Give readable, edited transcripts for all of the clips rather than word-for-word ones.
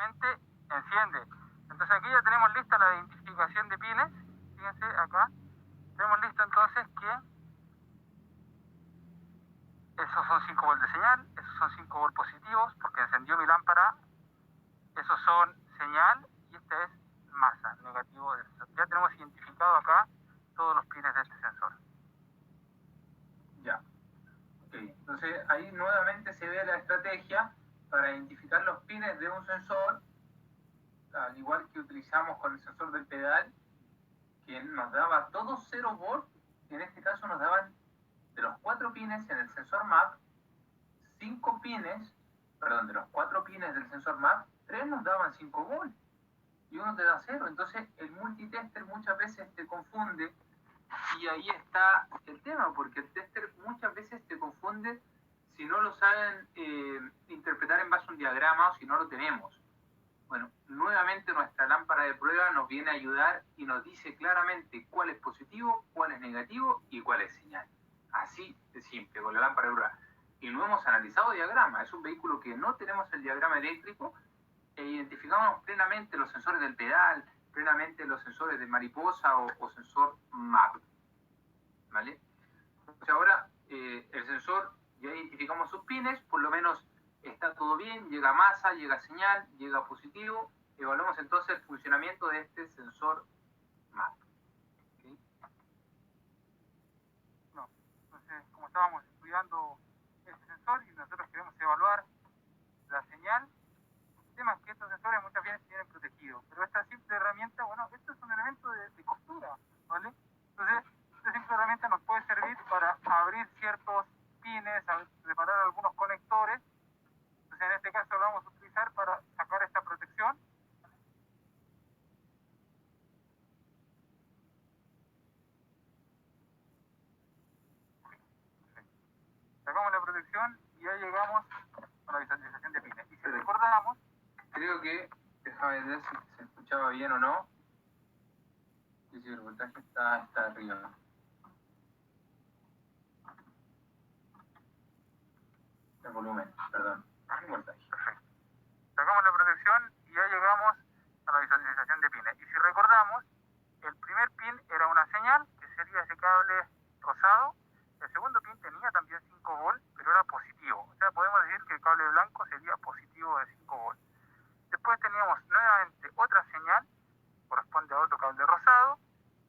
enciende. Entonces aquí ya tenemos lista la identificación de pines. Fíjense acá. Tenemos listo entonces que esos son 5 volts de señal, esos son 5 volts positivos porque encendió mi lámpara, esos son señal y esta es masa, negativo del sensor. Ya tenemos identificado acá todos los pines de este sensor. Ya. Ok, entonces ahí nuevamente se ve la estrategia para identificar los pines de un sensor, al igual que utilizamos con el sensor del pedal, que nos daba todos 0 volts, y en este caso nos daban de los 4 pines en el sensor MAP, 5 pines, perdón, de los 4 pines del sensor MAP, 3 nos daban 5 volts y uno te da 0. Entonces el multitester muchas veces te confunde, y ahí está el tema, porque el tester muchas veces te confunde si no lo saben interpretar en base a un diagrama o si no lo tenemos. Bueno, nuevamente nuestra lámpara de prueba nos viene a ayudar y nos dice claramente cuál es positivo, cuál es negativo y cuál es señal. Así de simple, con la lámpara de prueba. Y no hemos analizado diagrama. Es un vehículo que no tenemos el diagrama eléctrico e identificamos plenamente los sensores del pedal, plenamente los sensores de mariposa o sensor MAP. ¿Vale? Entonces ahora el sensor, ya identificamos sus pines, por lo menos está todo bien, llega masa, llega señal, llega positivo. Evaluamos entonces el funcionamiento de este sensor MAP. ¿Okay? No. Entonces, como estábamos estudiando este sensor y nosotros queremos evaluar la señal, el tema es que estos sensores muchas veces tienen protegidos, pero esta simple herramienta, bueno, esto es un elemento de costura, ¿vale? Entonces, esta simple herramienta nos puede servir para abrir ciertos pines, reparar algunos conectores. Entonces, en este caso lo vamos a utilizar para sacar esta protección. Sacamos la protección y ya llegamos a la visualización de pines. Y si recordamos, creo que, déjame ver si se escuchaba bien o no. Sí, el voltaje está arriba. El volumen, perdón. El voltaje. Perfecto. Sacamos la protección y ya llegamos a la visualización de pines. Y si recordamos, el primer pin era una señal, que sería ese cable rosado. El segundo pin tenía también 5 volts, pero era positivo. O sea, podemos decir que el cable blanco sería positivo de 5 volts. Después teníamos nuevamente otra señal, corresponde a otro cable rosado.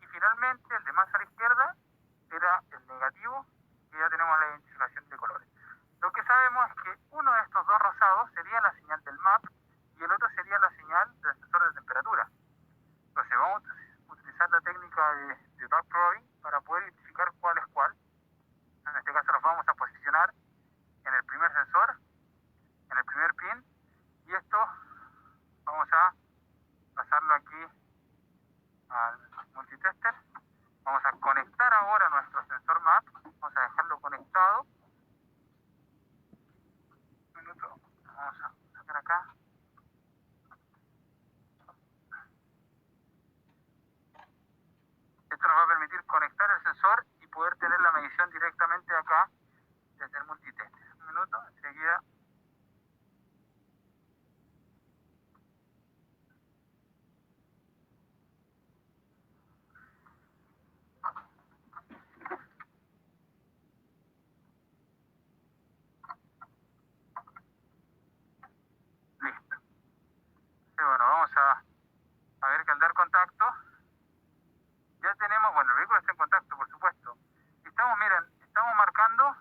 Y finalmente, el de más a la izquierda era el negativo, y ya tenemos la identificación de colores. Lo que sabemos es que uno de estos dos rosados sería la señal del MAP y el otro sería la señal del sensor de temperatura. Entonces vamos a utilizar la técnica de backprobing para poder identificar cuál es cuál. En este caso nos vamos a posicionar en el primer sensor, en el primer pin, y esto vamos a pasarlo aquí al multitester. Vamos a conectar ahora nuestro sensor MAP, vamos a dejarlo conectado. Un minuto, vamos a sacar acá. Esto nos va a permitir conectar el sensor y poder tener la medición directamente acá desde el multitester. Un minuto, enseguida. Listo. Y bueno, vamos a ver que al dar contacto, ya tenemos, bueno, el vehículo está en contacto, por supuesto. Estamos, miren, estamos marcando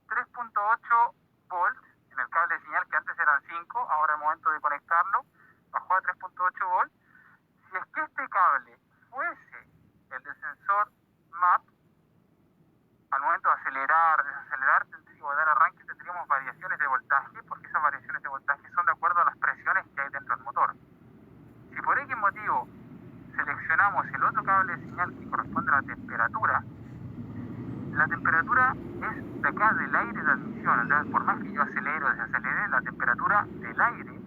3.8 volts en el cable de señal, que antes eran 5, ahora al momento de conectarlo, bajó a 3.8 volts. Si es que este cable fuese el del sensor MAP, al momento de acelerar, desacelerar o dar arranque, tendríamos variaciones de voltaje, porque esas variaciones de voltaje son de acuerdo a las presiones que hay dentro del motor. Si por X motivo seleccionamos el otro cable de señal que corresponde a la temperatura es de acá del aire de admisión. Entonces, por más que yo acelere o desacelere, la temperatura del aire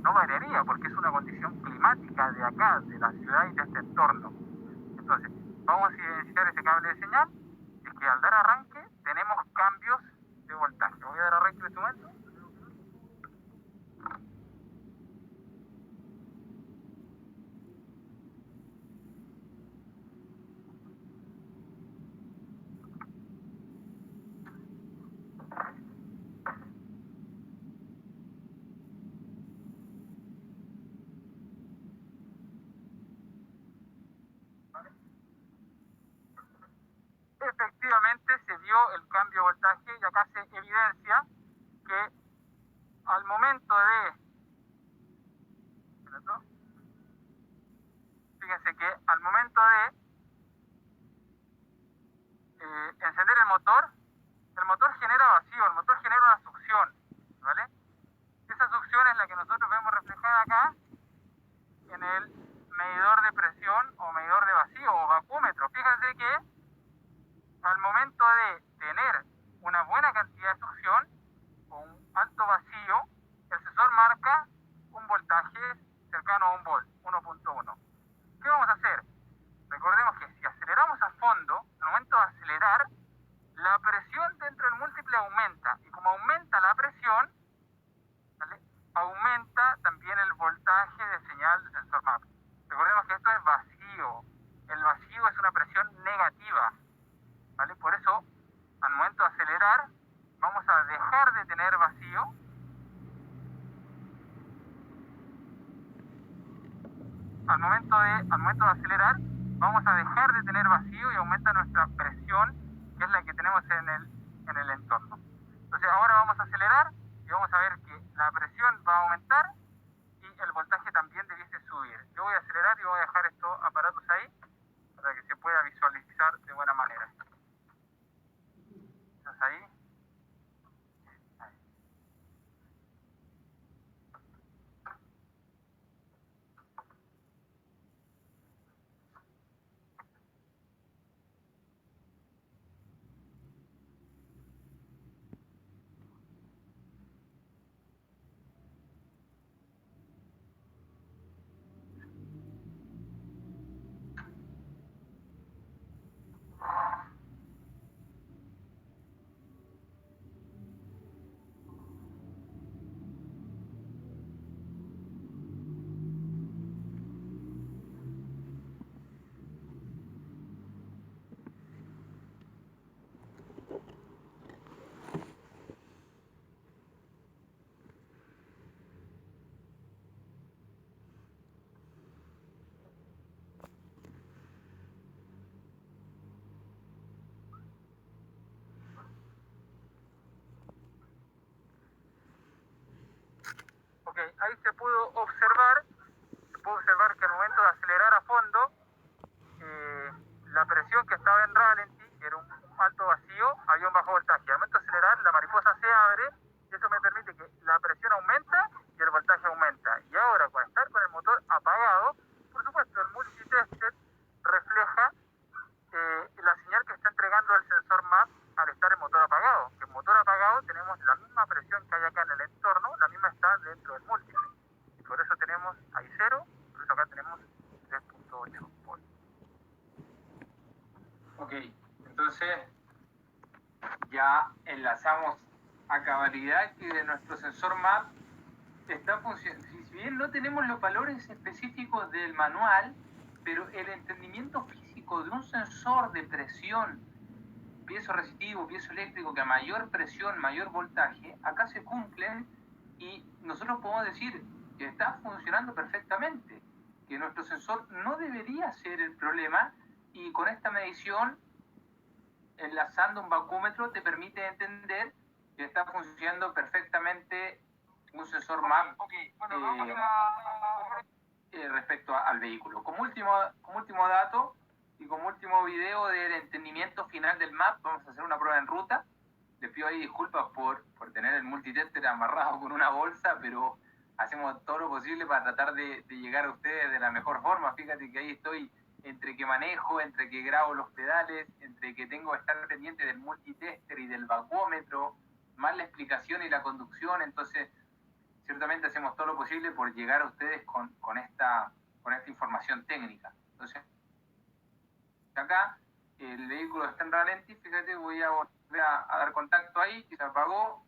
no variaría, porque es una condición climática de acá, de la ciudad y de este entorno. Entonces, vamos a identificar ese cable de señal, y que al dar arranque tenemos cambios de voltaje. Voy a dar arranque en este momento. efectivamente se dio el cambio de voltaje y acá se evidencia que al momento de... Fíjense que al momento de encender el motor genera vacío, el motor genera una succión, ¿vale? Esa succión es la que nosotros vemos reflejada acá en el medidor de presión o medidor de vacío o vacúmetro. Fíjense que al momento de tener una buena cantidad de succión o un alto vacío, el sensor marca un voltaje cercano a un volt, 1.1. ¿Qué vamos a hacer? Recordemos que si aceleramos a fondo, al momento de acelerar, la presión dentro del múltiple aumenta. Y como aumenta la presión, ¿vale?, aumenta también el voltaje de señal del sensor MAP. Recordemos que esto es vacío. El vacío es una presión negativa, ¿vale? Por eso, al momento de acelerar, vamos a dejar de tener vacío. Al momento de acelerar, vamos a dejar de tener vacío y aumenta nuestra presión, que es la que tenemos en el entorno. Entonces ahora vamos a acelerar y vamos a ver que la presión va a aumentar y el voltaje también debiese subir. Yo voy a acelerar y voy a dejar estos aparatos ahí para que se pueda visualizar de buena manera. ¿Estás ahí? Ok, ahí se pudo observar que al momento de acelerar a fondo, la presión que estaba en ralentí, que era un alto vacío, había un bajo voltaje. Al momento de acelerar, la mariposa se abre y eso me permite que la presión aumenta y el voltaje aumenta. Y ahora, con estar con el motor apagado, por supuesto, el multitester refleja la señal que está entregando el sensor MAP al estar el motor apagado. Que en motor apagado tenemos la misma presión que hay acá en el entorno, la misma está dentro del múltiple. Y por eso tenemos ahí 0, por eso acá tenemos 3.8 volts. Ok, entonces ya enlazamos a cabalidad que de nuestro sensor MAP está funcionando. Si bien no tenemos los valores específicos del manual, pero el entendimiento físico de un sensor de presión, piezo resistivo, piezo eléctrico, que a mayor presión, mayor voltaje, acá se cumplen y nosotros podemos decir que está funcionando perfectamente, que nuestro sensor no debería ser el problema y con esta medición, enlazando un vacúmetro, te permite entender que está funcionando perfectamente un sensor MAP respecto al vehículo. Como último dato y como último video del entendimiento final del MAP, vamos a hacer una prueba en ruta. Les pido ahí disculpas por tener el multitester amarrado con una bolsa, pero hacemos todo lo posible para tratar de llegar a ustedes de la mejor forma. Fíjate que ahí estoy entre que manejo, entre que grabo los pedales, entre que tengo que estar pendiente del multitester y del vacúmetro, más la explicación y la conducción. Entonces, ciertamente hacemos todo lo posible por llegar a ustedes con esta información técnica. Entonces, acá el vehículo está en ralentí, fíjate, voy a volver a dar contacto ahí, que se apagó,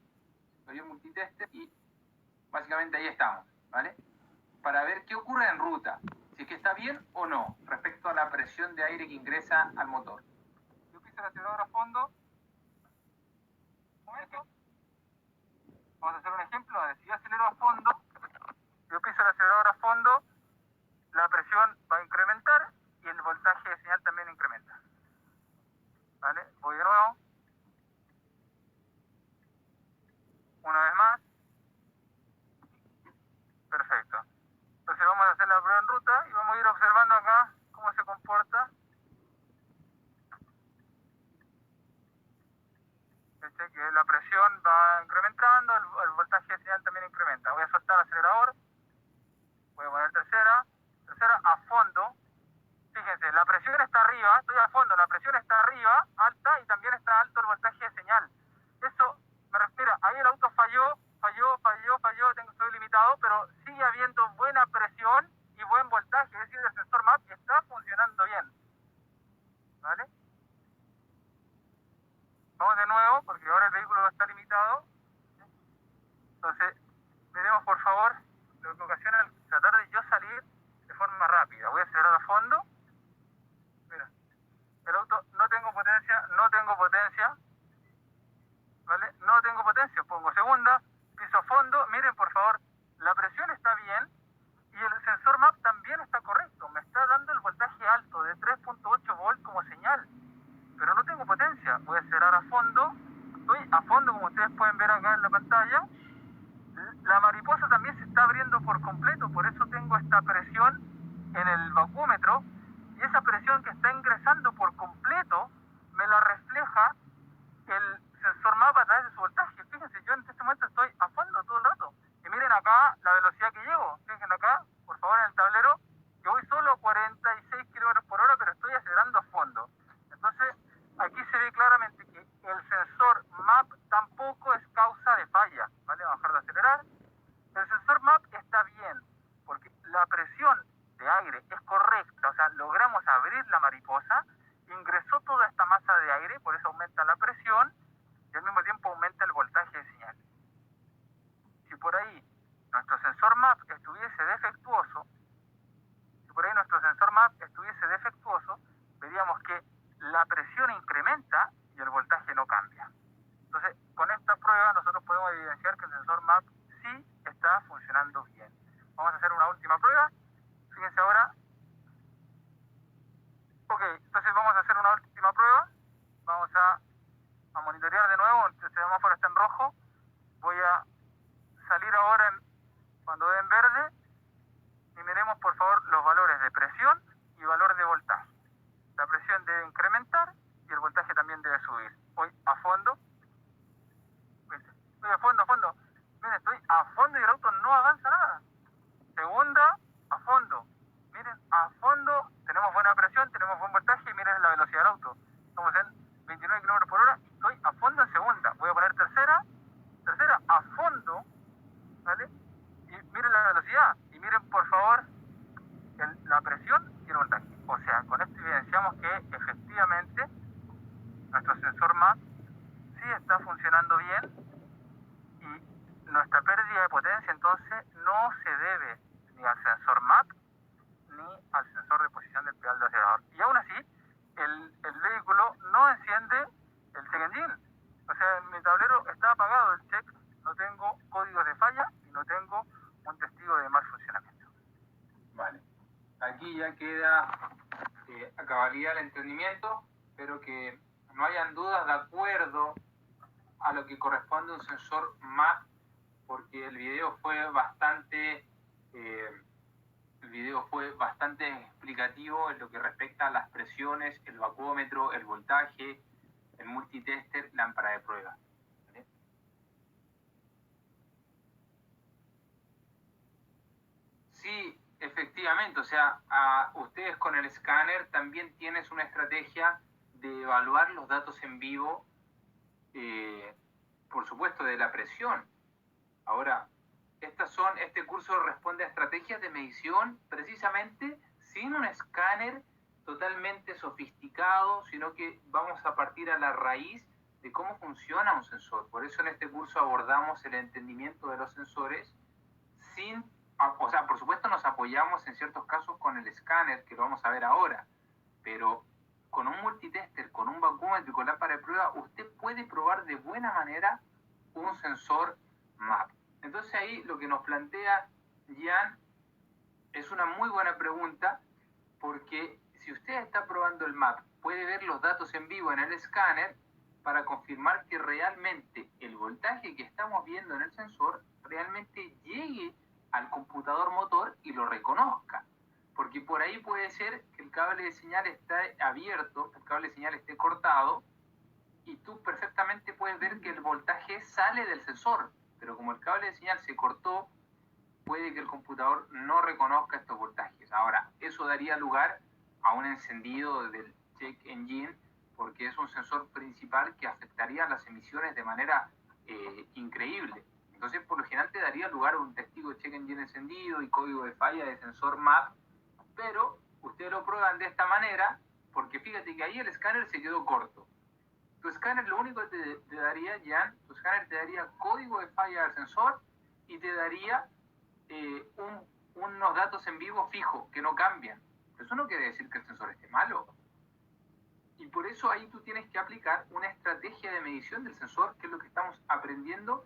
soy un multitester y básicamente ahí estamos, ¿vale? Para ver qué ocurre en ruta, si es que está bien o no, respecto a la presión de aire que ingresa al motor. Yo piso el acelerador a fondo. Vamos a hacer un ejemplo. Si yo acelero a fondo, yo piso el acelerador a fondo, la presión va a incrementar y el voltaje de señal también incrementa. ¿Vale? Voy de nuevo Voy a poner tercera a fondo. Fíjense, la presión está arriba, estoy a fondo, la presión está arriba, alta, y también está alto el voltaje de señal. Eso me refiero, ahí el auto falló, estoy limitado, pero sigue habiendo buena presión y buen voltaje, es decir, el sensor MAP está funcionando bien. ¿Vale? Vamos de nuevo, porque ahora el vehículo está limitado. Entonces, miremos por favor lo que ocasiona el tratar de yo salir de forma rápida. Voy a acelerar a fondo. Mira, el auto, no tengo potencia, ¿vale? No tengo potencia, pongo segunda, piso a fondo, miren por favor, la presión está bien y el sensor MAP también está correcto, me está dando el voltaje alto de 3.8 volt como señal, pero no tengo potencia. Voy a acelerar a fondo, estoy a fondo como ustedes pueden ver acá en la pantalla. La mariposa también se está abriendo por completo, por eso tengo esta presión en el vacúmetro, y esa presión que está ingresando por completo me la refleja el sensor MAP a través de su voltaje. Fíjense, yo en este momento estoy a fondo todo el rato, y miren acá la velocidad que llevo. Fíjense acá, por favor, en el tablero, que voy solo a 46 km/h, pero estoy acelerando a fondo. Entonces, aquí se ve claramente que el sensor MAP tampoco es causa de falla, ¿vale? Vamos a dejar de acelerar. El sensor MAP está bien, porque la presión de aire es correcta, o sea, logramos abrir la mariposa, ingresó toda esta masa de aire, por eso aumenta la presión, y al mismo tiempo aumenta el voltaje de señal. Si por ahí nuestro sensor MAP estuviese defectuoso, veríamos que la presión incrementa y el voltaje no cambia. Entonces, con esta prueba nosotros podemos evidenciar que el sensor MAP sí está funcionando bien. Vamos a hacer una última prueba. Fíjense ahora. Ok, entonces vamos a hacer una última prueba. Vamos a monitorear de nuevo. El semáforo está en rojo. Voy a salir ahora cuando dé en verde. Y miremos por favor los valores de presión y valor de voltaje. La presión debe incrementar y el voltaje también debe subir. Voy a fondo. Estoy a fondo. Miren, estoy a fondo y el auto no avanza nada. Segunda, a fondo. Miren, a fondo, tenemos buena presión, tenemos buen voltaje y miren la velocidad del auto. Estamos en 29 km/h y estoy a fondo en segunda. Voy a poner tercera a fondo, ¿vale? Y miren la velocidad y miren por favor la presión y el voltaje. O sea, con esto evidenciamos que efectivamente nuestro sensor MAP sí está funcionando bien y nuestra pérdida de potencia entonces no se debe ni al sensor MAP ni al sensor de posición del pedal de acelerador. Y aún así, el vehículo no enciende el check engine. O sea, en mi tablero está apagado el check, no tengo códigos de falla y no tengo un testigo de mal funcionamiento. Vale. Aquí ya queda a cabalidad el entendimiento, pero que no hayan dudas de acuerdo a lo que corresponde a un sensor MAP, porque el video fue bastante explicativo en lo que respecta a las presiones, el vacúmetro, el voltaje, el multitester, lámpara de prueba. ¿Vale? Sí, efectivamente, o sea, ustedes con el escáner también tienes una estrategia de evaluar los datos en vivo, por supuesto, de la presión. Ahora, este curso responde a estrategias de medición precisamente sin un escáner totalmente sofisticado, sino que vamos a partir a la raíz de cómo funciona un sensor. Por eso en este curso abordamos el entendimiento de los sensores o sea, por supuesto nos apoyamos en ciertos casos con el escáner, que lo vamos a ver ahora, pero con un multitester, con un vacúmetro y con lámpara de prueba, usted puede probar de buena manera un sensor MAP. Entonces ahí lo que nos plantea Jan es una muy buena pregunta, porque si usted está probando el MAP, puede ver los datos en vivo en el escáner para confirmar que realmente el voltaje que estamos viendo en el sensor realmente llegue al computador motor y lo reconozca. Porque por ahí puede ser que el cable de señal esté abierto, el cable de señal esté cortado, y tú perfectamente puedes ver que el voltaje sale del sensor, pero como el cable de señal se cortó puede que el computador no reconozca estos voltajes. Ahora, eso daría lugar a un encendido del check engine, porque es un sensor principal que afectaría las emisiones de manera increíble. Entonces, por lo general, te daría lugar a un testigo de check engine encendido y código de falla de sensor MAP, pero ustedes lo prueban de esta manera, porque fíjate que ahí el escáner se quedó corto. Tu escáner lo único que te daría, Jan, tu escáner te daría código de falla del sensor y te daría unos datos en vivo fijos que no cambian. Pero eso no quiere decir que el sensor esté malo. Y por eso ahí tú tienes que aplicar una estrategia de medición del sensor, que es lo que estamos aprendiendo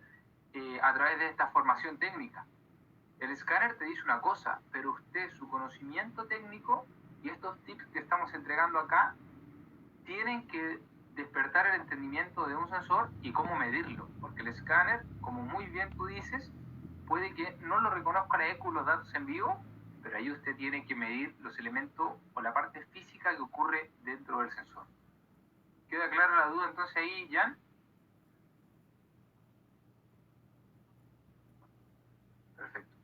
a través de esta formación técnica. El escáner te dice una cosa, pero usted, su conocimiento técnico y estos tips que estamos entregando acá, tienen que despertar el entendimiento de un sensor y cómo medirlo. Porque el escáner, como muy bien tú dices, puede que no lo reconozca la ECU los datos en vivo, pero ahí usted tiene que medir los elementos o la parte física que ocurre dentro del sensor. ¿Queda clara la duda entonces ahí, Jan? Perfecto.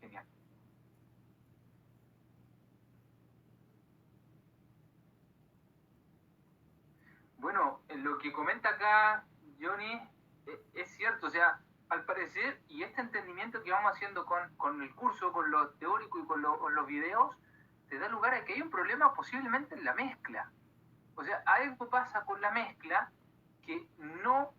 Genial. Bueno, en lo que comenta acá Johnny, es cierto, o sea, al parecer, y este entendimiento que vamos haciendo con el curso, con lo teórico y con los videos, te da lugar a que hay un problema posiblemente en la mezcla. O sea, algo pasa con la mezcla que no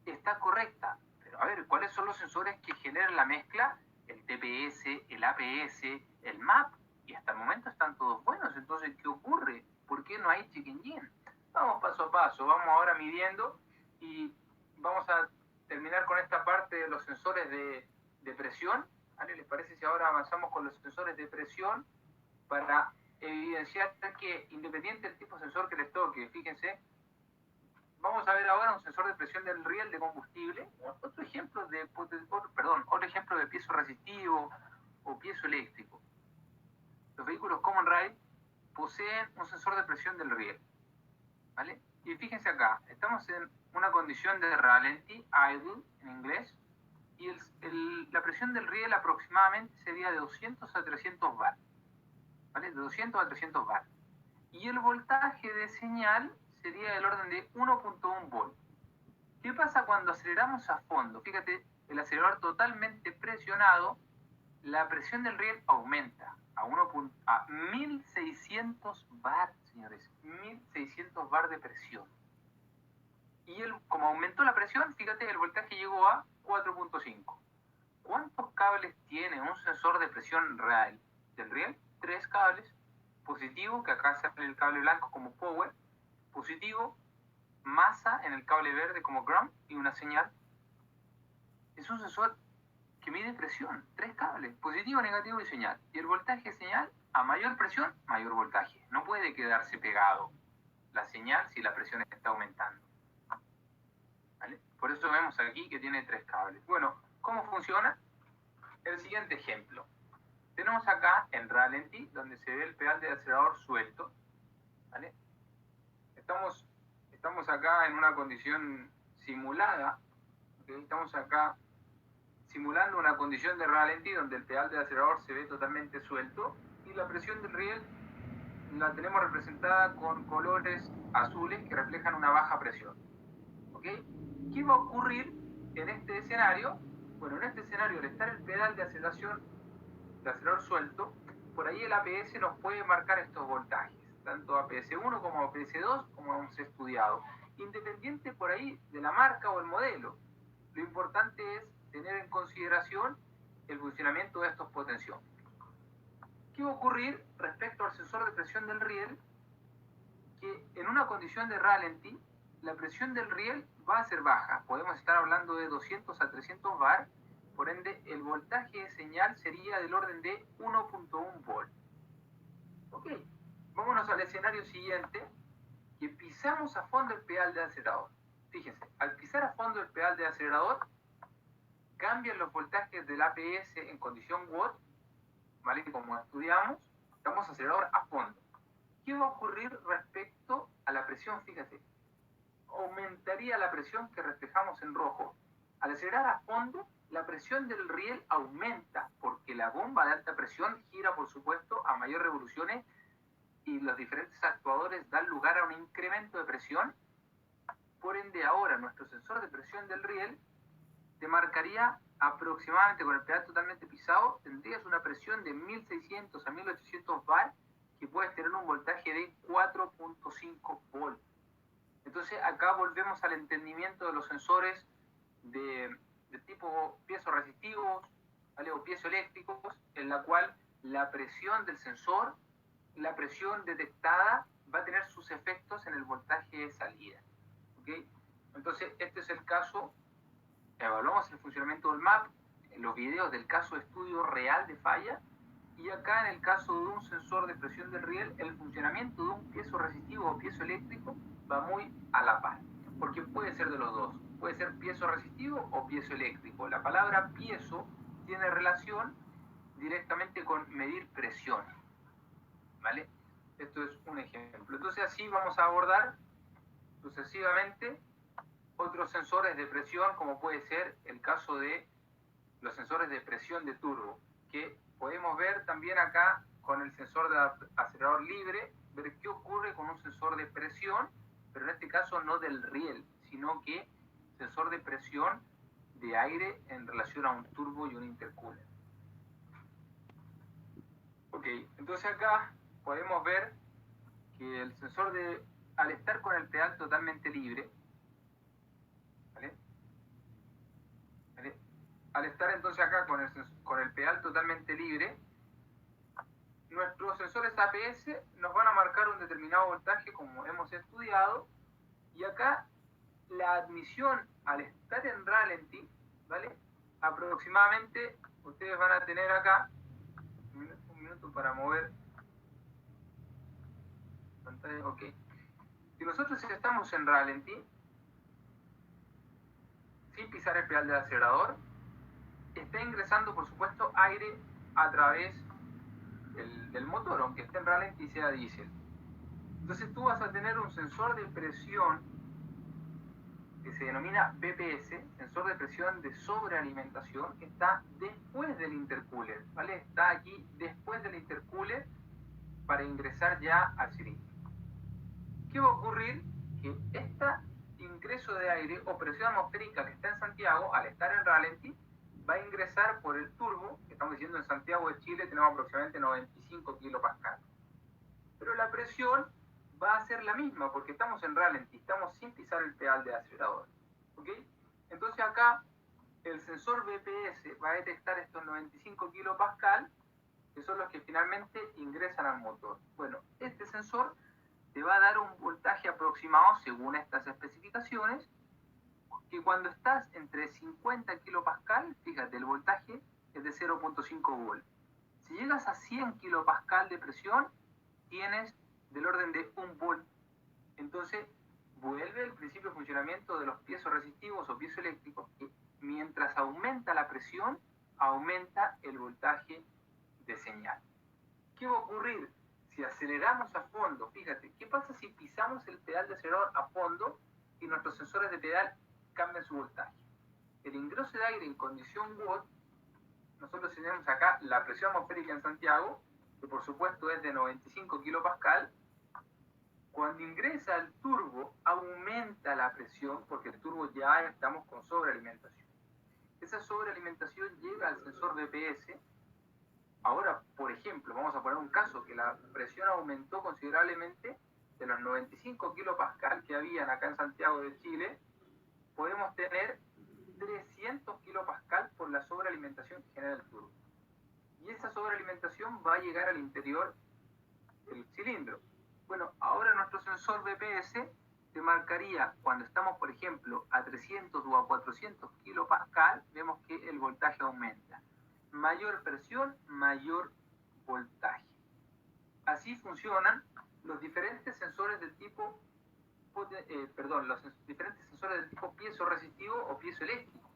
está correcta. Pero a ver, ¿cuáles son los sensores que generan la mezcla? El TPS, el APS, el MAP, y hasta el momento están todos buenos. Entonces, ¿qué ocurre? ¿Por qué no hay check engine? Vamos paso a paso, vamos ahora midiendo y vamos a terminar con esta parte de los sensores de presión. ¿Vale? ¿Les parece si ahora avanzamos con los sensores de presión para evidenciar que independiente del tipo de sensor que les toque, fíjense, vamos a ver ahora un sensor de presión del riel de combustible, otro ejemplo de piezo resistivo o piezo eléctrico. Los vehículos Common Rail poseen un sensor de presión del riel, ¿vale? Y fíjense acá, estamos en una condición de ralentí, idle en inglés, y la presión del riel aproximadamente sería de 200 a 300 bar, ¿vale? De 200 a 300 bar. Y el voltaje de señal sería del orden de 1.1 volt. ¿Qué pasa cuando aceleramos a fondo? Fíjate, el acelerador totalmente presionado, la presión del riel aumenta a 1600 bar, señores, 1600 bar de presión. Y como aumentó la presión, fíjate, el voltaje llegó a 4.5. ¿Cuántos cables tiene un sensor de presión real del riel? 3 cables. Positivo, que acá sale el cable blanco como power. Positivo, masa en el cable verde como ground y una señal. Es un sensor que mide presión, 3 cables, positivo, negativo y señal. Y el voltaje de señal, a mayor presión, mayor voltaje. No puede quedarse pegado la señal si la presión está aumentando. ¿Vale? Por eso vemos aquí que tiene 3 cables. Bueno, ¿cómo funciona? El siguiente ejemplo. Tenemos acá en ralentí, donde se ve el pedal de acelerador suelto. ¿Vale? Estamos acá en una condición simulada. ¿Okay? Estamos acá simulando una condición de ralentí donde el pedal del acelerador se ve totalmente suelto y la presión del riel la tenemos representada con colores azules que reflejan una baja presión. ¿Okay? ¿Qué va a ocurrir en este escenario? Bueno, en este escenario, al estar el pedal de acelerador suelto, por ahí el APS nos puede marcar estos voltajes, tanto APS1 como APS2, como hemos estudiado, independiente por ahí de la marca o el modelo. Lo importante es tener en consideración el funcionamiento de estos potenciómetros. ¿Qué va a ocurrir respecto al sensor de presión del riel? Que en una condición de ralentí, la presión del riel va a ser baja. Podemos estar hablando de 200 a 300 bar, por ende el voltaje de señal sería del orden de 1.1 volt. Ok, vámonos al escenario siguiente, que pisamos a fondo el pedal de acelerador. Fíjense, al pisar a fondo el pedal de acelerador, cambian los voltajes del APS en condición watt, ¿vale? Como estudiamos, estamos acelerador a fondo. ¿Qué va a ocurrir respecto a la presión? Fíjate, aumentaría la presión que reflejamos en rojo. Al acelerar a fondo, la presión del riel aumenta, porque la bomba de alta presión gira, por supuesto, a mayores revoluciones y los diferentes actuadores dan lugar a un incremento de presión. Por ende, ahora nuestro sensor de presión del riel te marcaría aproximadamente, con el pedal totalmente pisado, tendrías una presión de 1600 a 1800 bar, que puedes tener un voltaje de 4.5 volt. Entonces acá volvemos al entendimiento de los sensores de tipo piezoresistivos, ¿vale? O piezoeléctricos, en la cual la presión del sensor, la presión detectada, va a tener sus efectos en el voltaje de salida. ¿Okay? Entonces este es el caso. Evaluamos el funcionamiento del MAP, en los videos del caso de estudio real de falla, y acá en el caso de un sensor de presión del riel, el funcionamiento de un piezoresistivo o piezoeléctrico va muy a la par, porque puede ser de los dos, puede ser piezoresistivo o piezoeléctrico. La palabra piezo tiene relación directamente con medir presión, ¿vale? Esto es un ejemplo. Entonces así vamos a abordar sucesivamente otros sensores de presión, como puede ser el caso de los sensores de presión de turbo, que podemos ver también acá con el sensor de acelerador libre, ver qué ocurre con un sensor de presión, pero en este caso no del riel, sino que sensor de presión de aire en relación a un turbo y un intercooler. Ok, entonces acá podemos ver que el sensor al estar con el pedal totalmente libre, ¿vale? Al estar entonces acá con el pedal totalmente libre, nuestros sensores APS nos van a marcar un determinado voltaje como hemos estudiado, y acá la admisión al estar en ralentí, ¿vale? Aproximadamente ustedes van a tener acá un minuto para mover pantalla. Ok, si nosotros estamos en ralentí sin pisar el pedal del acelerador, está ingresando por supuesto aire a través del motor, aunque esté en ralentí y sea diésel. Entonces tú vas a tener un sensor de presión que se denomina BPS, sensor de presión de sobrealimentación, que está después del intercooler, ¿vale? Está aquí después del intercooler para ingresar ya al cilindro. ¿Qué va a ocurrir? Que este ingreso de aire o presión atmosférica que está en Santiago, al estar en ralentí, va a ingresar por el turbo, que estamos diciendo en Santiago de Chile tenemos aproximadamente 95 kilopascal. Pero la presión va a ser la misma porque estamos en ralentí, estamos sin pisar el pedal de acelerador. ¿Ok? Entonces acá el sensor BPS va a detectar estos 95 kilopascal, que son los que finalmente ingresan al motor. Bueno, este sensor te va a dar un voltaje aproximado según estas especificaciones, que cuando estás entre 50 kilopascal, fíjate, el voltaje es de 0.5 volt. Si llegas a 100 kilopascal de presión, tienes del orden de 1 volt. Entonces, vuelve el principio de funcionamiento de los piezoresistivos o piezoeléctricos, que mientras aumenta la presión, aumenta el voltaje de señal. ¿Qué va a ocurrir? Si aceleramos a fondo, fíjate, ¿qué pasa si pisamos el pedal de acelerador a fondo y nuestros sensores de pedal cambian su voltaje? El ingreso de aire en condición Watt, nosotros tenemos acá la presión atmosférica en Santiago, que por supuesto es de 95 kilopascal. Cuando ingresa el turbo, aumenta la presión, porque el turbo ya estamos con sobrealimentación. Esa sobrealimentación llega al sensor BPS. Ahora, por ejemplo, vamos a poner un caso que la presión aumentó considerablemente de los 95 kilopascal que habían acá en Santiago de Chile, podemos tener 300 kilopascal por la sobrealimentación que genera el turbo. Y esa sobrealimentación va a llegar al interior del cilindro. Bueno, ahora nuestro sensor BPS te marcaría, cuando estamos, por ejemplo, a 300 o a 400 kilopascal, vemos que el voltaje aumenta. Mayor presión, mayor voltaje. Así funcionan los diferentes sensores del tipo, los diferentes sensores del tipo piezoresitivo o piezoeléctrico,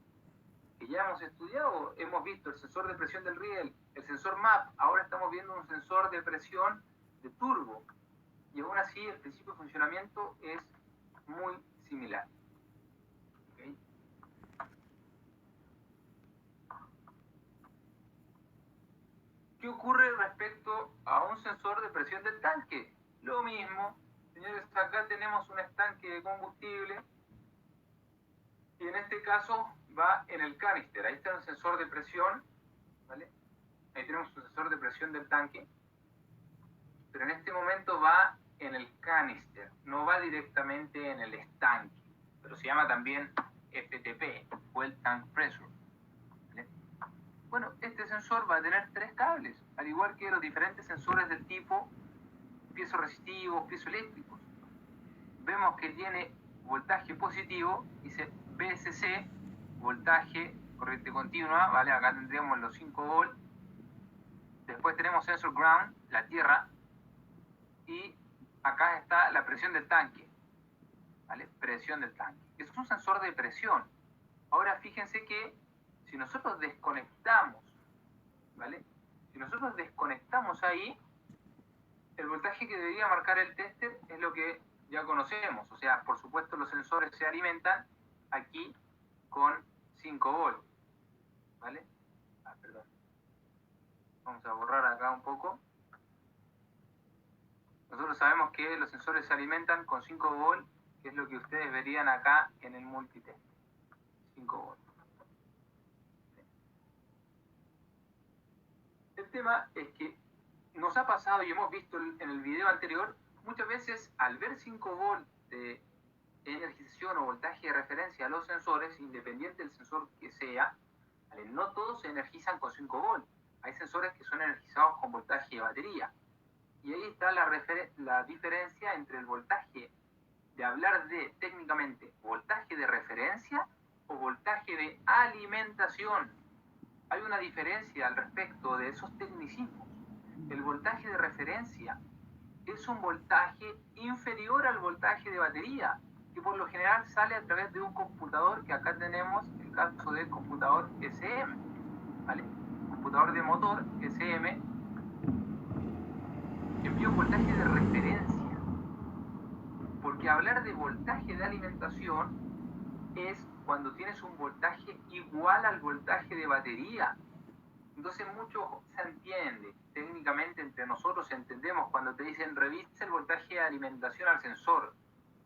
que ya hemos estudiado. Hemos visto el sensor de presión del riel, el sensor MAP, ahora estamos viendo un sensor de presión de turbo, y aún así el principio de funcionamiento es muy similar. ¿Okay? ocurre respecto a un sensor de presión del tanque? Lo mismo, señores, acá tenemos un estanque de combustible y en este caso va en el canister. Ahí está un sensor de presión, ¿vale? Ahí tenemos un sensor de presión del tanque, pero en este momento va en el canister, no va directamente en el estanque, pero se llama también FTP, Fuel Tank Pressure, ¿vale? Bueno, este sensor va a tener 3 cables, al igual que los diferentes sensores del tipo piezoresistivos, piezoeléctricos. Vemos que tiene voltaje positivo, dice VSC, voltaje, corriente continua, ¿vale? Acá tendríamos los 5 volts. Después tenemos sensor ground, la tierra, y acá está la presión del tanque, ¿vale? Presión del tanque. Es un sensor de presión. Ahora fíjense que si nosotros desconectamos, ¿vale? Si nosotros desconectamos ahí, el voltaje que debería marcar el tester es lo que ya conocemos. O sea, por supuesto los sensores se alimentan aquí con 5 volts, ¿vale? Perdón. Vamos a borrar acá un poco. Nosotros sabemos que los sensores se alimentan con 5 volts, que es lo que ustedes verían acá en el multitest. 5 volts. El tema es que nos ha pasado y hemos visto en el video anterior, muchas veces al ver 5 volts de energización o voltaje de referencia a los sensores, independiente del sensor que sea, ¿vale? No todos se energizan con 5 volts. Hay sensores que son energizados con voltaje de batería. Y ahí está la diferencia entre el voltaje de hablar de, técnicamente, voltaje de referencia o voltaje de alimentación. Hay una diferencia al respecto de esos tecnicismos. El voltaje de referencia es un voltaje inferior al voltaje de batería, que por lo general sale a través de un computador, que acá tenemos el caso del computador SM, ¿vale? Computador de motor SM envía un voltaje de referencia, porque hablar de voltaje de alimentación es cuando tienes un voltaje igual al voltaje de batería. Entonces mucho se entiende, técnicamente entre nosotros entendemos cuando te dicen revisa el voltaje de alimentación al sensor,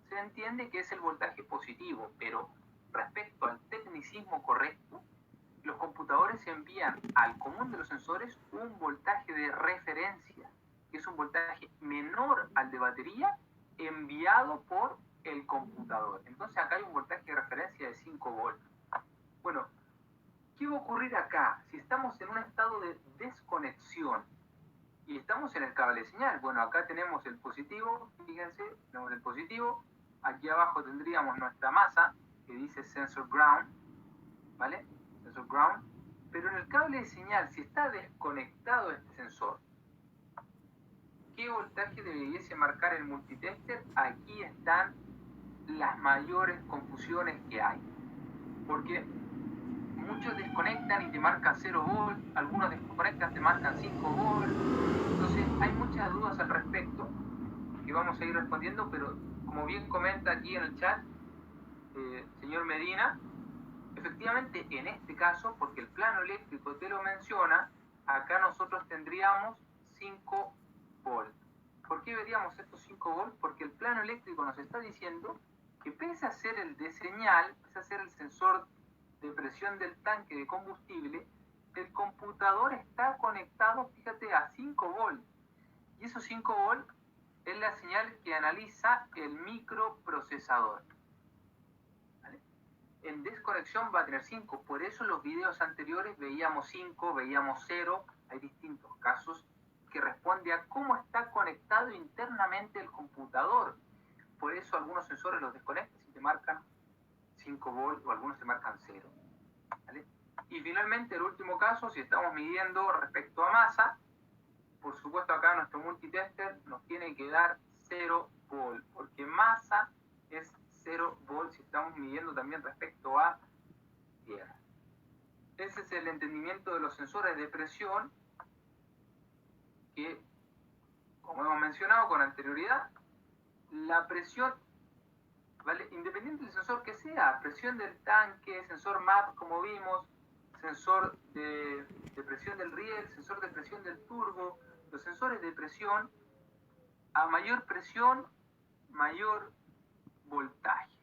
se entiende que es el voltaje positivo, pero respecto al tecnicismo correcto, los computadores envían al común de los sensores un voltaje de referencia, que es un voltaje menor al de batería enviado por el computador. Entonces acá hay un voltaje de referencia de 5 volts. Bueno, ¿qué va a ocurrir acá? Si estamos en un estado de desconexión y estamos en el cable de señal, bueno, acá tenemos el positivo, fíjense, tenemos el positivo, aquí abajo tendríamos nuestra masa, que dice sensor ground, ¿vale? Sensor ground, pero en el cable de señal, si está desconectado este sensor, ¿qué voltaje debiese marcar el multitester? Aquí están las mayores confusiones que hay, porque muchos desconectan y te marcan 0 volts, algunos desconectan, te marcan 5 volts, entonces hay muchas dudas al respecto que vamos a ir respondiendo, pero como bien comenta aquí en el chat, señor Medina, efectivamente en este caso, porque el plano eléctrico te lo menciona, acá nosotros tendríamos 5 volts. ¿Por qué veríamos estos 5 volts? Porque el plano eléctrico nos está diciendo que pese a ser el de señal, pese a ser el sensor de presión del tanque de combustible, el computador está conectado, fíjate, a 5 volts. Y esos 5 volts es la señal que analiza el microprocesador. ¿Vale? En desconexión va a tener 5, por eso en los videos anteriores veíamos 5, veíamos 0, hay distintos casos que responde a cómo está conectado internamente el computador. Por eso algunos sensores los desconectas y te marcan 5 volts o algunos te marcan 0. ¿Vale? Y finalmente el último caso, si estamos midiendo respecto a masa, por supuesto acá nuestro multitester nos tiene que dar 0 volts, porque masa es 0 volts si estamos midiendo también respecto a tierra. Ese es el entendimiento de los sensores de presión que, como hemos mencionado con anterioridad, la presión, ¿vale? Independiente del sensor que sea, presión del tanque, sensor MAP como vimos, sensor de presión del riel, sensor de presión del turbo. Los sensores de presión, a mayor presión, mayor voltaje.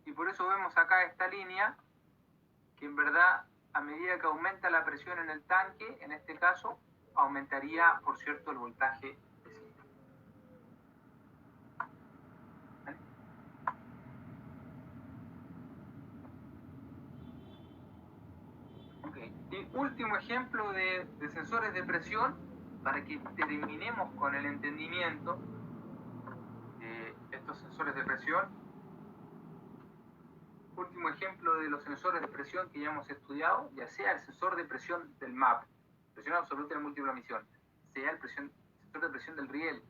Y por eso vemos acá esta línea, que en verdad, a medida que aumenta la presión en el tanque, en este caso, aumentaría, por cierto, el voltaje de cinta. ¿Vale? Okay. Y último ejemplo de sensores de presión, para que terminemos con el entendimiento de estos sensores de presión. Último ejemplo de los sensores de presión que ya hemos estudiado, ya sea el sensor de presión del MAP, presión absoluta en múltiple emisión, sea el sensor de presión del riel,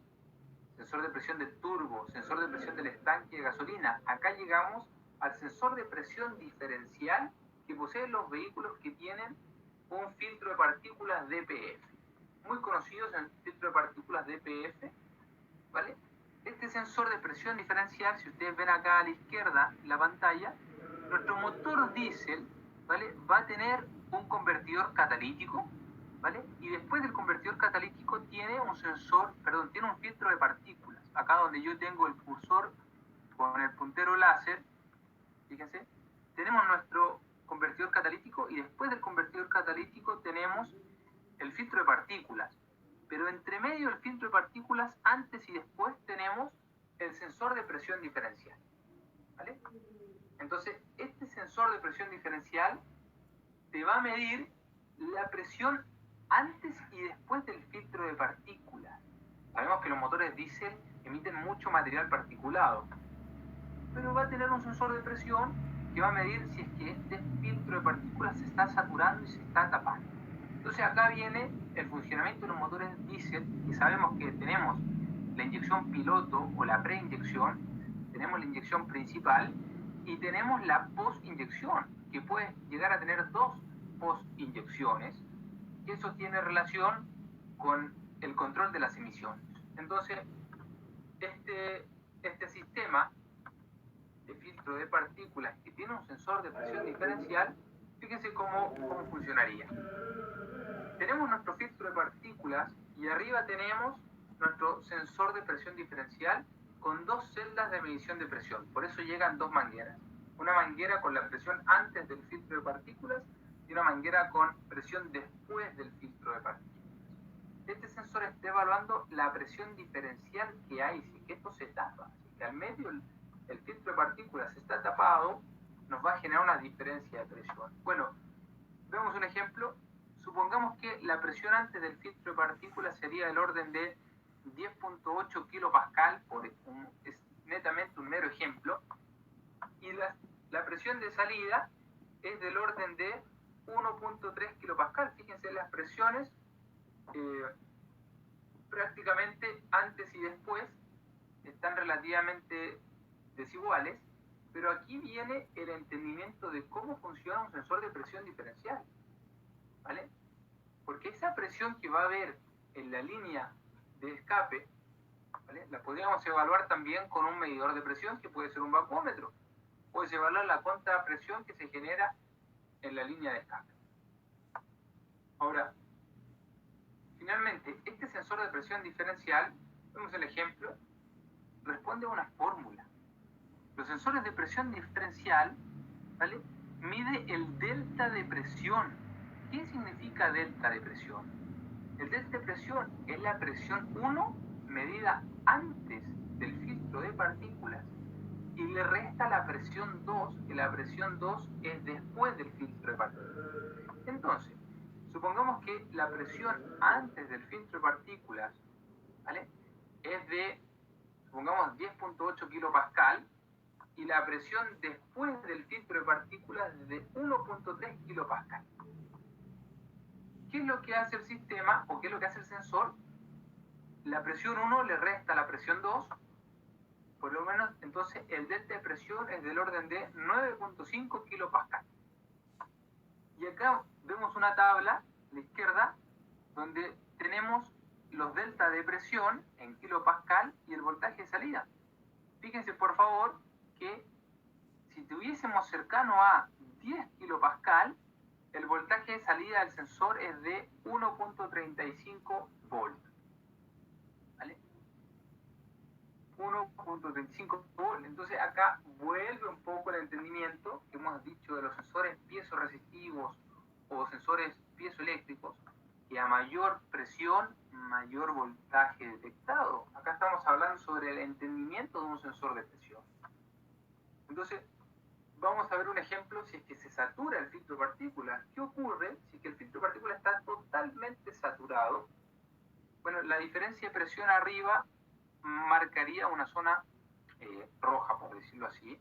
sensor de presión del turbo, sensor de presión del estanque de gasolina. Acá llegamos al sensor de presión diferencial que poseen los vehículos que tienen un filtro de partículas DPF. Muy conocidos en el filtro de partículas DPF, ¿vale? Este sensor de presión diferencial, si ustedes ven acá a la izquierda en la pantalla, nuestro motor diésel, ¿vale?, va a tener un convertidor catalítico, ¿vale? Y después del convertidor catalítico tiene un tiene un filtro de partículas. Acá donde yo tengo el cursor con el puntero láser, fíjense, tenemos nuestro convertidor catalítico y después del convertidor catalítico tenemos el filtro de partículas. Pero entre medio del filtro de partículas, antes y después, tenemos el sensor de presión diferencial, ¿vale? Entonces, este sensor de presión diferencial te va a medir la presión antes y después del filtro de partículas. Sabemos que los motores diésel emiten mucho material particulado, pero va a tener un sensor de presión que va a medir si es que este filtro de partículas se está saturando y se está tapando. Entonces acá viene el funcionamiento de los motores diésel, y sabemos que tenemos la inyección piloto o la preinyección, tenemos la inyección principal y tenemos la postinyección, que puede llegar a tener 2 postinyecciones, y eso tiene relación con el control de las emisiones. Entonces, este sistema de filtro de partículas que tiene un sensor de presión diferencial, fíjense cómo funcionaría. Tenemos nuestro filtro de partículas y arriba tenemos nuestro sensor de presión diferencial con 2 celdas de medición de presión. Por eso llegan 2 mangueras. Una manguera con la presión antes del filtro de partículas y una manguera con presión después del filtro de partículas. Este sensor está evaluando la presión diferencial que hay si esto se tapa. Si que al medio el filtro de partículas está tapado, nos va a generar una diferencia de presión. Bueno, vemos un ejemplo. Supongamos que la presión antes del filtro de partículas sería del orden de 10.8 kilopascal, es netamente un mero ejemplo, y la presión de salida es del orden de 1.3 kilopascal. Fíjense, las presiones prácticamente antes y después están relativamente desiguales, pero aquí viene el entendimiento de cómo funciona un sensor de presión diferencial, ¿vale? Porque esa presión que va a haber en la línea de escape, ¿vale?, la podríamos evaluar también con un medidor de presión que puede ser un vacuómetro. Puedes evaluar la contrapresión que se genera en la línea de escape. Ahora, finalmente, este sensor de presión diferencial, vemos el ejemplo, responde a una fórmula. Los sensores de presión diferencial, ¿vale?, mide el delta de presión. ¿Qué significa delta de presión? El delta de presión es la presión 1 medida antes del filtro de partículas y le resta la presión 2, que la presión 2 es después del filtro de partículas. Entonces, supongamos que la presión antes del filtro de partículas, ¿vale?, es de, supongamos, 10.8 kilopascal, y la presión después del filtro de partículas es de 1.3 kilopascal. ¿Qué es lo que hace el sistema o qué es lo que hace el sensor? La presión 1 le resta la presión 2, por lo menos, entonces el delta de presión es del orden de 9.5 kilopascal. Y acá vemos una tabla a la izquierda donde tenemos los delta de presión en kilopascal y el voltaje de salida. Fíjense por favor que si tuviésemos cercano a 10 kilopascal, el voltaje de salida del sensor es de 1.35 volts. ¿Vale? 1.35 volts. Entonces acá vuelve un poco el entendimiento que hemos dicho de los sensores piezoresistivos o sensores piezoeléctricos, que a mayor presión, mayor voltaje detectado. Acá estamos hablando sobre el entendimiento de un sensor de presión. Entonces, vamos a ver un ejemplo si es que se satura el filtro de partículas. ¿Qué ocurre si es que el filtro de partículas está totalmente saturado? Bueno, la diferencia de presión arriba marcaría una zona roja, por decirlo así.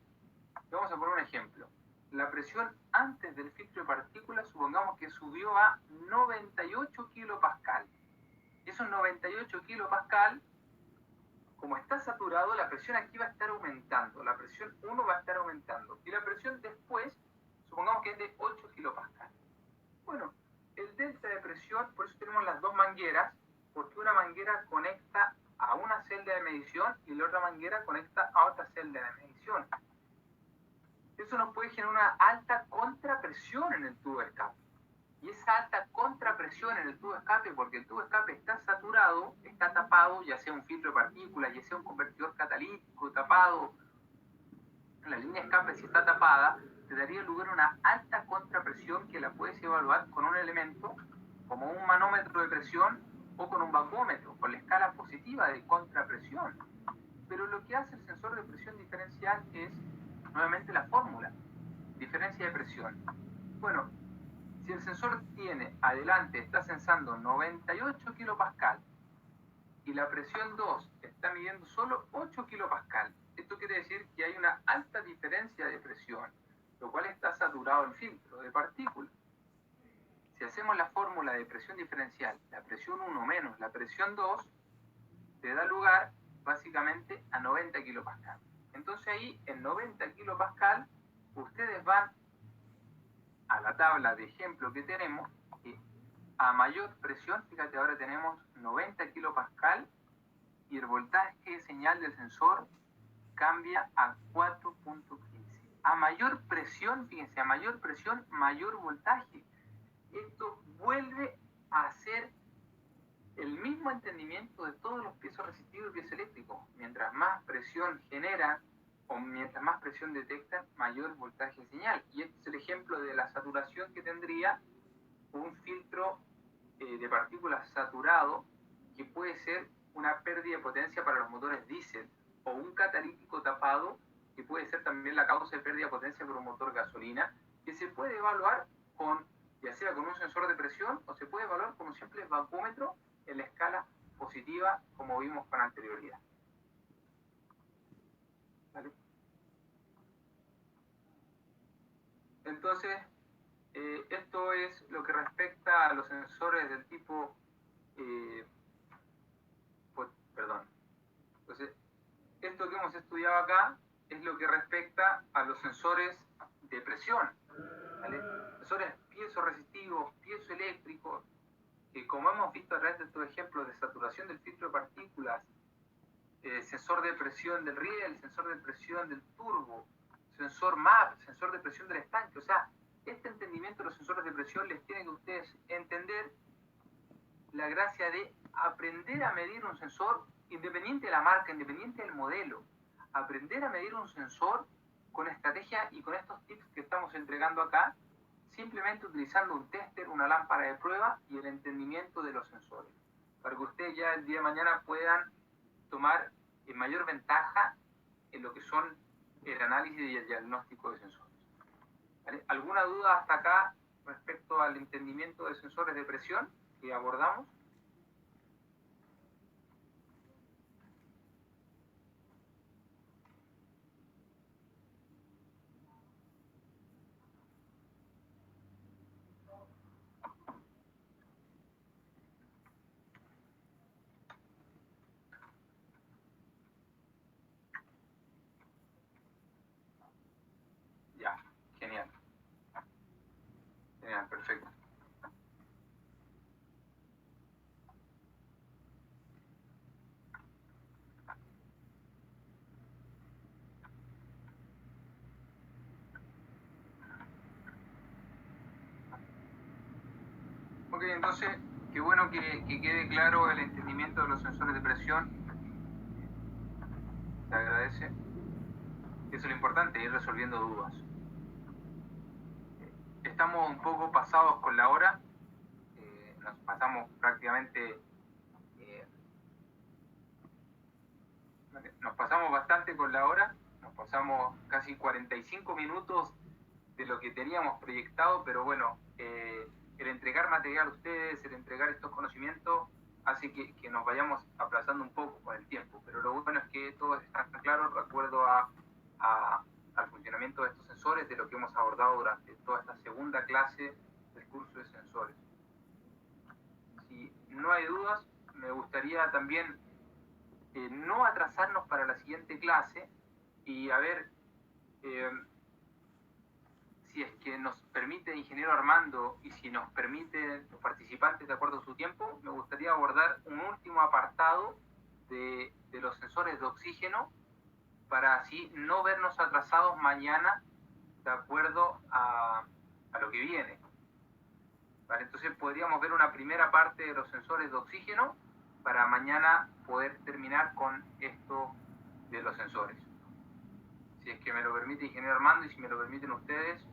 Vamos a poner un ejemplo. La presión antes del filtro de partículas, supongamos que subió a 98 kilopascal. Esos 98 kilopascal, como está saturado, la presión aquí va a estar aumentando. La presión 1 va a estar aumentando. Y la presión después, supongamos que es de 8 kilopascal. Bueno, el delta de presión, por eso tenemos las dos mangueras, porque una manguera conecta a una celda de medición y la otra manguera conecta a otra celda de medición. Eso nos puede generar una alta contrapresión en el tubo de escape. Y esa alta contrapresión en el tubo de escape, porque el tubo de escape está saturado, está tapado, ya sea un filtro de partículas, ya sea un convertidor catalítico tapado, la línea de escape si está tapada, te daría lugar a una alta contrapresión que la puedes evaluar con un elemento como un manómetro de presión o con un vacúometro, con la escala positiva de contrapresión. Pero lo que hace el sensor de presión diferencial es nuevamente la fórmula, diferencia de presión. Bueno, si el sensor tiene adelante, está sensando 98 kilopascal y la presión 2 está midiendo solo 8 kilopascal, esto quiere decir que hay una alta diferencia de presión, lo cual está saturado el filtro de partículas. Si hacemos la fórmula de presión diferencial, la presión 1 menos la presión 2, te da lugar básicamente a 90 kilopascal. Entonces ahí, en 90 kilopascal, ustedes van a la tabla de ejemplo que tenemos, que a mayor presión, fíjate, ahora tenemos 90 kilopascal y el voltaje de señal del sensor cambia a 4.15. A mayor presión, fíjense, a mayor presión, mayor voltaje. Esto vuelve a ser el mismo entendimiento de todos los piezos resistivos y piezoeléctricos. Mientras más presión generan o mientras más presión detectan, mayor voltaje de señal. Y este es el ejemplo de la saturación que tendría un filtro de partículas saturado, que puede ser una pérdida de potencia para los motores diésel, o un catalítico tapado, que puede ser también la causa de pérdida de potencia por un motor gasolina, que se puede evaluar con, ya sea con un sensor de presión, o se puede evaluar con un simple vacúometro en la escala positiva, como vimos con anterioridad. ¿Vale? Entonces, esto es lo que respecta a los sensores del tipo, perdón. Entonces, esto que hemos estudiado acá es lo que respecta a los sensores de presión, ¿vale? Sensores piezoresistivos, piezoeléctricos, que como hemos visto a través de estos ejemplos de saturación del filtro de partículas, sensor de presión del riel, sensor de presión del turbo, sensor MAP, sensor de presión del estanque. O sea, este entendimiento de los sensores de presión les tiene que ustedes entender la gracia de aprender a medir un sensor independiente de la marca, independiente del modelo. Aprender a medir un sensor con estrategia y con estos tips que estamos entregando acá, simplemente utilizando un tester, una lámpara de prueba y el entendimiento de los sensores, para que ustedes ya el día de mañana puedan tomar mayor ventaja en lo que son el análisis y el diagnóstico de sensores. ¿Vale? ¿Alguna duda hasta acá respecto al entendimiento de sensores de presión que abordamos? Ya, genial. Genial, perfecto. Ok, entonces, qué bueno que quede claro el entendimiento de los sensores de presión. Se agradece. Eso es lo importante, ir resolviendo dudas. Estamos un poco pasados con la hora. Nos pasamos prácticamente... nos pasamos bastante con la hora. Nos pasamos casi 45 minutos de lo que teníamos proyectado, pero bueno, el entregar material a ustedes, el entregar estos conocimientos, hace que nos vayamos aplazando un poco con el tiempo. Pero lo bueno es que todos están claros de acuerdo al funcionamiento de estos sensores, de lo que hemos abordado durante toda esta segunda clase del curso de sensores. Si no hay dudas, me gustaría también no atrasarnos para la siguiente clase y a ver si es que nos permite ingeniero Armando y si nos permite los participantes de acuerdo a su tiempo, me gustaría abordar un último apartado de los sensores de oxígeno para así no vernos atrasados mañana de acuerdo a lo que viene. ¿Vale? Entonces podríamos ver una primera parte de los sensores de oxígeno para mañana poder terminar con esto de los sensores. Si es que me lo permite ingeniero Armando y si me lo permiten ustedes,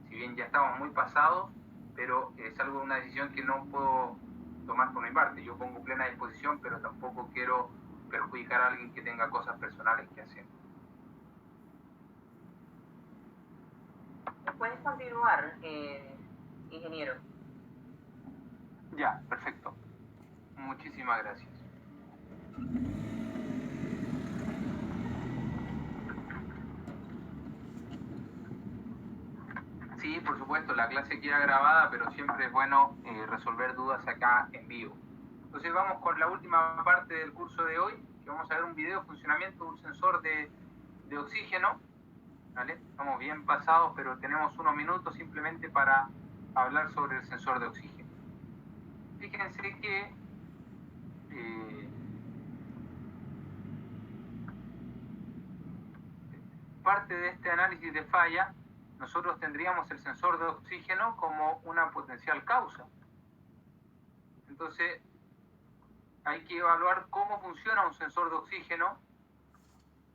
si bien ya estamos muy pasados, pero es algo, una decisión que no puedo tomar por mi parte. Yo pongo plena disposición, pero tampoco quiero perjudicar a alguien que tenga cosas personales que hacer. Puedes continuar, ingeniero. Ya, perfecto. Muchísimas gracias. Sí, por supuesto, la clase queda grabada, pero siempre es bueno resolver dudas acá en vivo. Entonces vamos con la última parte del curso de hoy, que vamos a ver un video de funcionamiento de un sensor de oxígeno. ¿Vale? Estamos bien pasados, pero tenemos unos minutos simplemente para hablar sobre el sensor de oxígeno. Fíjense que parte de este análisis de falla, nosotros tendríamos el sensor de oxígeno como una potencial causa. Entonces, hay que evaluar cómo funciona un sensor de oxígeno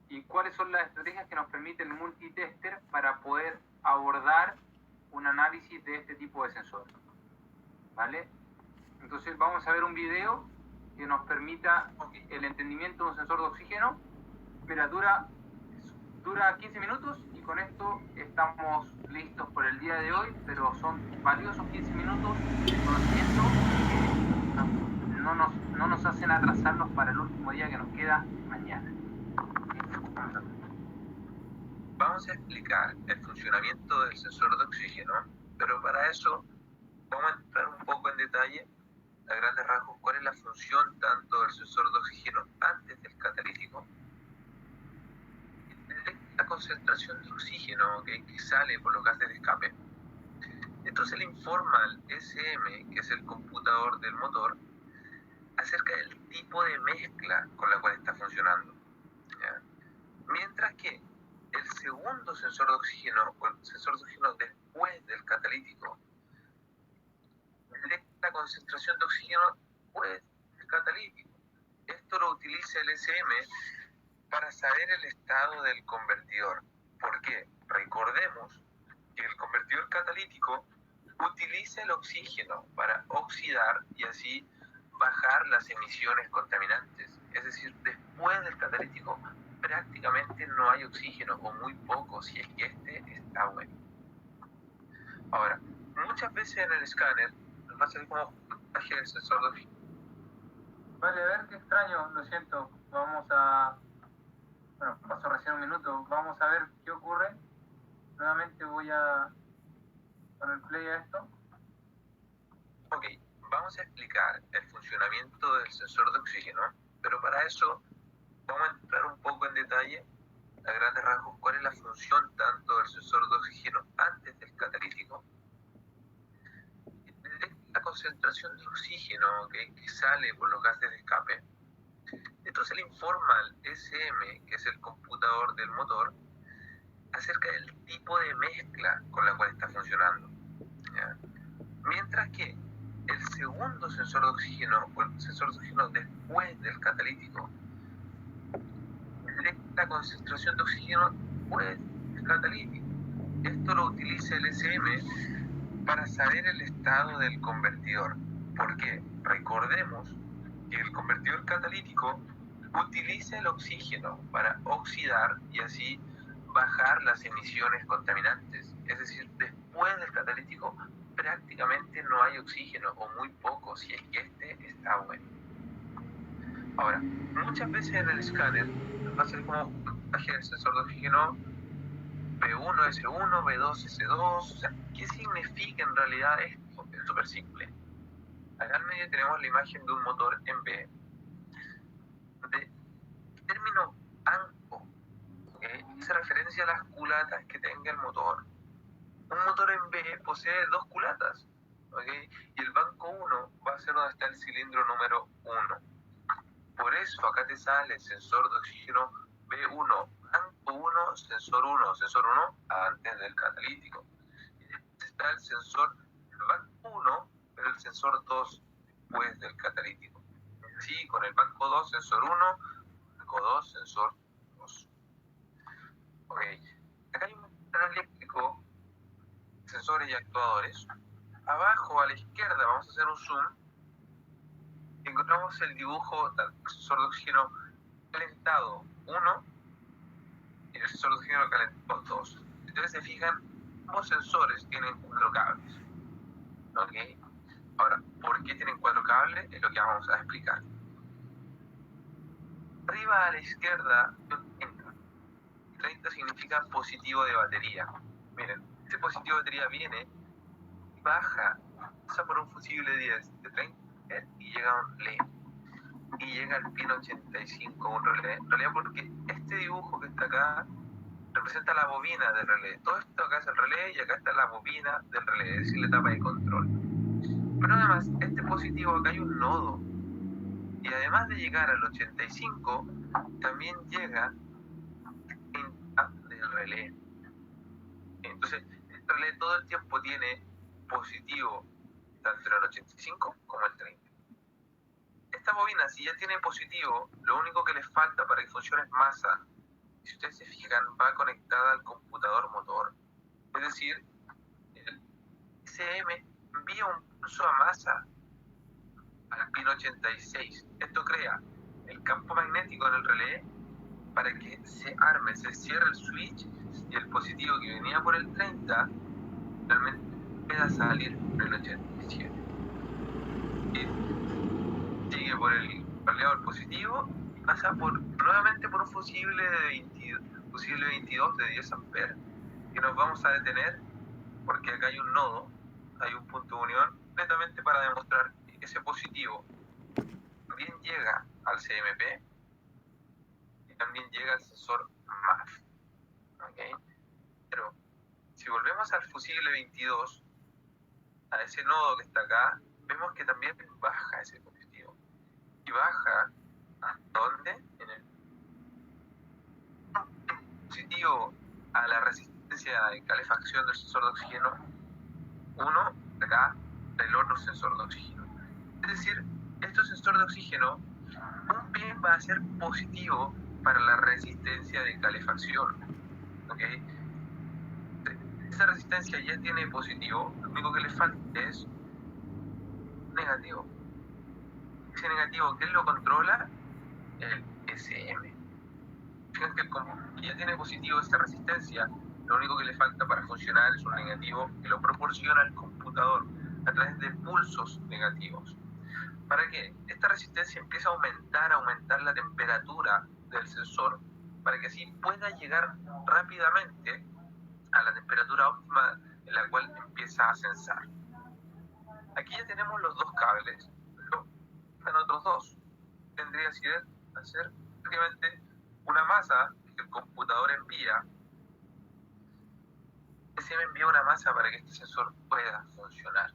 y cuáles son las estrategias que nos permite el multitester para poder abordar un análisis de este tipo de sensores. ¿Vale? Entonces vamos a ver un video que nos permita el entendimiento de un sensor de oxígeno. Mira, dura 15 minutos y con esto estamos listos por el día de hoy, pero son valiosos 15 minutos de conocimiento que no nos hacen atrasarnos para el último día que nos queda mañana. Vamos a explicar el funcionamiento del sensor de oxígeno, pero para eso vamos a entrar un poco en detalle, a grandes rasgos, cuál es la función tanto del sensor de oxígeno antes del catalítico, la concentración de oxígeno que sale por los gases de escape. Entonces le informa al SM, que es el computador del motor, acerca del tipo de mezcla con la cual está funcionando. ¿Ya? Mientras que el segundo sensor de oxígeno, o el sensor de oxígeno después del catalítico, la concentración de oxígeno después del catalítico. Esto lo utiliza el SM para saber el estado del convertidor. ¿Por qué? Recordemos que el convertidor catalítico utiliza el oxígeno para oxidar y así bajar las emisiones contaminantes. Es decir, después del catalítico prácticamente no hay oxígeno o muy poco si es que este está bueno. Ahora, muchas veces en el escáner nos va a salir como puntaje del sensor de oxígeno. Vale, a ver, qué extraño, lo siento. Bueno, pasó recién un minuto. Vamos a ver qué ocurre. Nuevamente voy a poner play a esto. Ok, vamos a explicar el funcionamiento del sensor de oxígeno, pero para eso vamos a entrar un poco en detalle, a grandes rasgos, cuál es la función tanto del sensor de oxígeno antes del catalítico, la concentración de oxígeno que sale por los gases de escape. Entonces le informa al SM, que es el computador del motor, acerca del tipo de mezcla con la cual está funcionando. ¿Ya? Mientras que el segundo sensor de oxígeno, o el sensor de oxígeno después del catalítico, detecta la concentración de oxígeno después del catalítico. Esto lo utiliza el SM para saber el estado del convertidor. ¿Por qué? Recordemos que el convertidor catalítico utiliza el oxígeno para oxidar y así bajar las emisiones contaminantes. Es decir, después del catalítico prácticamente no hay oxígeno o muy poco si es que este está bueno. Ahora, muchas veces en el escáner va a ser como un puntaje del sensor de oxígeno B1S1, B2S2. O sea, ¿qué significa en realidad esto? Es súper simple. Acá en medio tenemos la imagen de un motor en B. De término banco, ¿okay? Hace referencia a las culatas que tenga el motor. Un motor en B posee dos culatas, ¿okay? Y el banco 1 va a ser donde está el cilindro número 1. Por eso acá te sale sensor de oxígeno B1, banco 1, sensor 1, sensor 1 antes del catalítico. Y después está el sensor banco 1, pero el sensor 2 después del catalítico. Sí, con el banco 2, sensor 1, banco 2, sensor 2. Ok, acá hay un plano eléctrico, sensores y actuadores. Abajo a la izquierda, vamos a hacer un zoom, encontramos el dibujo del sensor de oxígeno calentado 1 y el sensor de oxígeno calentado 2. Si ustedes se fijan, ambos sensores tienen 4 cables. ¿Ok? Ahora, ¿por qué tienen 4 cables? Es lo que vamos a explicar. Arriba a la izquierda, 30. 30 significa positivo de batería. Miren, este positivo de batería viene y baja, pasa por un fusible 10 de 30 y llega a un relé. Y llega al pin 85, un relé. En realidad porque este dibujo que está acá representa la bobina del relé. Todo esto acá es el relé y acá está la bobina del relé, es decir, la etapa de control. Pero además, este positivo acá hay un nodo. Y además de llegar al 85, también llega del relé. Entonces, el relé todo el tiempo tiene positivo tanto en el 85 como el 30. Esta bobina, si ya tiene positivo, lo único que le falta para que funcione es masa. Si ustedes se fijan, va conectada al computador motor. Es decir, el SM envía un pulso a masa al pin 86. Esto crea el campo magnético en el relé para que se arme, se cierre el switch y el positivo que venía por el 30 realmente pueda salir por el 87. Y sigue por el raleador positivo y pasa nuevamente por un fusible de 22 de 10 amperes, que nos vamos a detener porque acá hay un nodo, hay un punto de unión, netamente para demostrar que ese positivo también llega al CMP y también llega al sensor MAF. ¿Okay? Pero si volvemos al fusible 22, a ese nodo que está acá, vemos que también baja ese positivo. Y baja, ¿a dónde? En el positivo a la resistencia de calefacción del sensor de oxígeno 1, acá, del otro sensor de oxígeno. Es decir, este sensor de oxígeno, un pin va a ser positivo para la resistencia de calefacción. ¿Okay? Esa resistencia ya tiene positivo, lo único que le falta es negativo. Ese negativo, ¿quién lo controla? El SM. Fíjense que ya tiene positivo esta resistencia, lo único que le falta para funcionar es un negativo que lo proporciona el computador a través de pulsos negativos. Para que esta resistencia empiece a aumentar la temperatura del sensor, para que así pueda llegar rápidamente a la temperatura óptima en la cual empieza a sensar. Aquí ya tenemos los dos cables, pero están otros dos. Tendría que ser prácticamente una masa que el computador envía. Se me envía una masa para que este sensor pueda funcionar.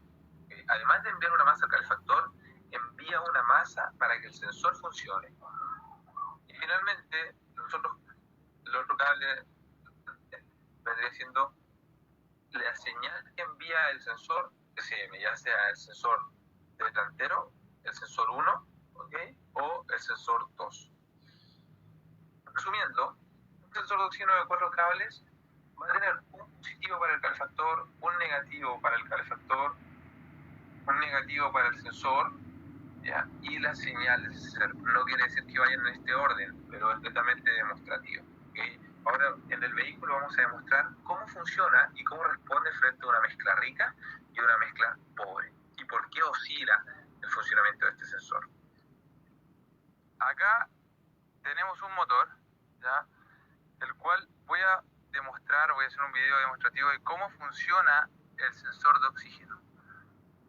Además de enviar una masa al calefactor, envía una masa para que el sensor funcione. Y finalmente, el otro cable vendría siendo la señal que envía el sensor SM, ya sea el sensor delantero, el sensor 1, ¿ok? O el sensor 2. Resumiendo, un sensor de oxígeno de 4 cables va a tener un positivo para el calefactor, un negativo para el calefactor, un negativo para el sensor, ¿ya? Y las señales. No quiere decir que vayan en este orden, pero es netamente demostrativo, ¿okay? Ahora, en el vehículo vamos a demostrar cómo funciona y cómo responde frente a una mezcla rica y una mezcla pobre, y por qué oscila el funcionamiento de este sensor. Acá tenemos un motor, ¿ya? El cual voy a hacer un video demostrativo de cómo funciona el sensor de oxígeno,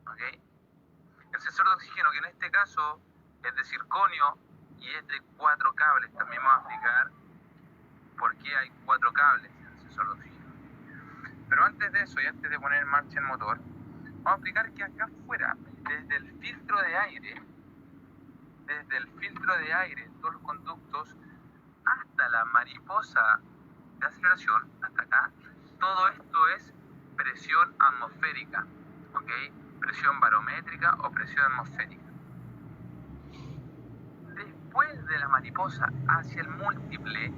¿ok? El sensor de oxígeno, que en este caso es de circonio y es de 4 cables. También vamos a explicar por qué hay 4 cables en el sensor de oxígeno. Pero antes de eso, y antes de poner en marcha el motor, vamos a explicar que acá afuera, desde el filtro de aire, todos los conductos, hasta la mariposa de aceleración, hasta acá, todo esto es presión atmosférica, ¿ok? Presión barométrica o presión atmosférica. Después de la mariposa hacia el múltiple,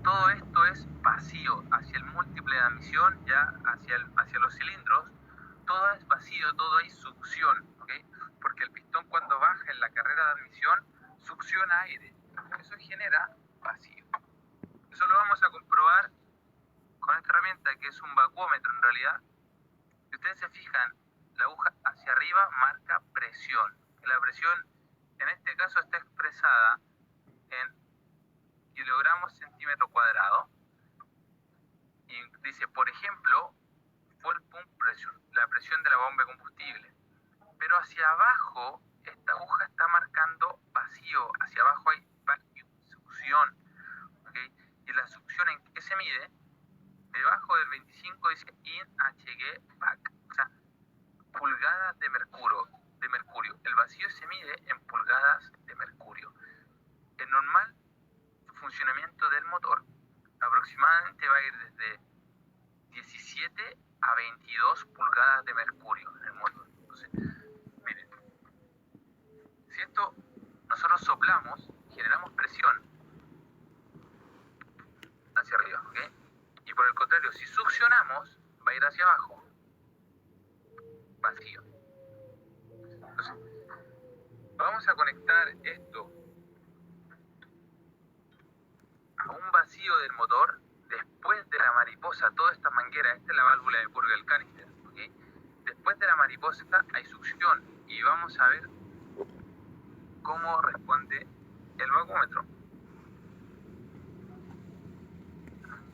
todo esto es vacío. Hacia el múltiple de admisión, ya hacia los cilindros, todo es vacío, todo hay succión, ¿ok? Porque el pistón, cuando baja en la carrera de admisión, succiona aire. Eso genera vacío. Eso lo vamos a comprobar con esta herramienta, que es un vacuómetro en realidad. Si ustedes se fijan, la aguja hacia arriba marca presión. La presión en este caso está expresada en kilogramos centímetro cuadrado. Y dice, por ejemplo, fuel pump pressure, la presión de la bomba de combustible. Pero hacia abajo, esta aguja está marcando vacío. Hacia abajo hay vacuum, succión, ¿okay? Y la succión, ¿en qué se mide? Debajo del 25 dice in Hg back, o sea, pulgadas de mercurio. El vacío se mide en pulgadas de mercurio. El normal funcionamiento del motor aproximadamente va a ir desde 17 a 22 pulgadas de mercurio en el motor. Entonces, miren, si esto nosotros soplamos, generamos presión hacia arriba, ¿ok? Y por el contrario, si succionamos, va a ir hacia abajo, vacío. Entonces, vamos a conectar esto a un vacío del motor después de la mariposa. Toda esta manguera, esta es la válvula de purga, el canister, ¿okay? Después de la mariposa hay succión y vamos a ver cómo responde el vacuómetro.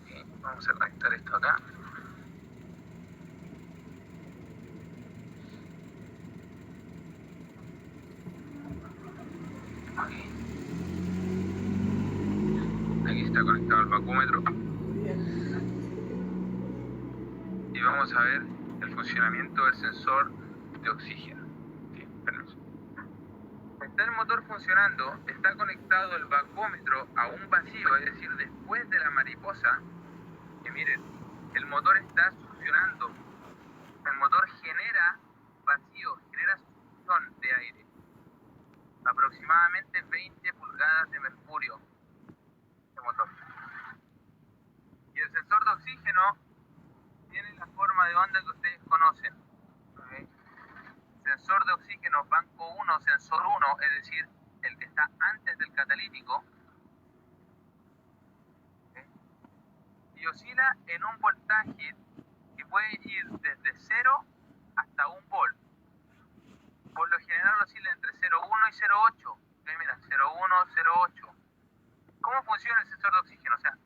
¿Okay? Vamos a conectar esto acá. Okay. Aquí está conectado el vacuómetro. Y vamos a ver el funcionamiento del sensor de oxígeno. Sí, permiso. Está el motor funcionando, está conectado el vacuómetro a un vacío, es decir, después de la mariposa. Y miren, el motor está succionando. El motor genera vacío, genera succión de aire. Aproximadamente 20 pulgadas de mercurio. Motor. Y el sensor de oxígeno tiene la forma de onda que ustedes conocen, ¿okay? Sensor de oxígeno banco 1, sensor 1, es decir, el que está antes del catalítico, ¿okay? Y oscila en un voltaje que puede ir desde 0 hasta 1 volt. Por lo general oscila entre 0,1 y 0,8. ¿Okay? Mira, 0,1, 0,8. ¿Cómo funciona el sensor de oxígeno? O sea,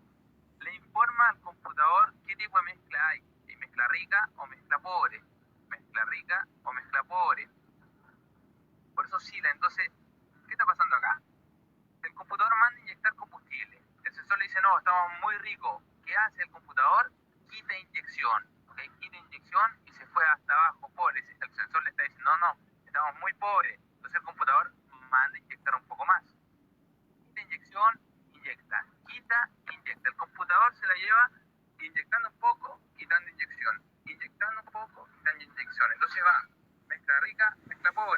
le informa al computador qué tipo de mezcla hay. ¿Hay mezcla rica o mezcla pobre? Mezcla rica o mezcla pobre. Por eso oscila. Entonces, ¿qué está pasando acá? El computador manda inyectar combustible. El sensor le dice, no, estamos muy ricos. ¿Qué hace el computador? Quita inyección. ¿Okay? Quita inyección y se fue hasta abajo, pobre. El sensor le está diciendo, no, estamos muy pobres. Entonces el computador manda inyectar un poco más. Quita inyección, inyecta, quita, inyecta. El computador se la lleva inyectando un poco, quitando inyección, inyectando un poco, quitando inyección. Entonces va mezcla rica, mezcla pobre.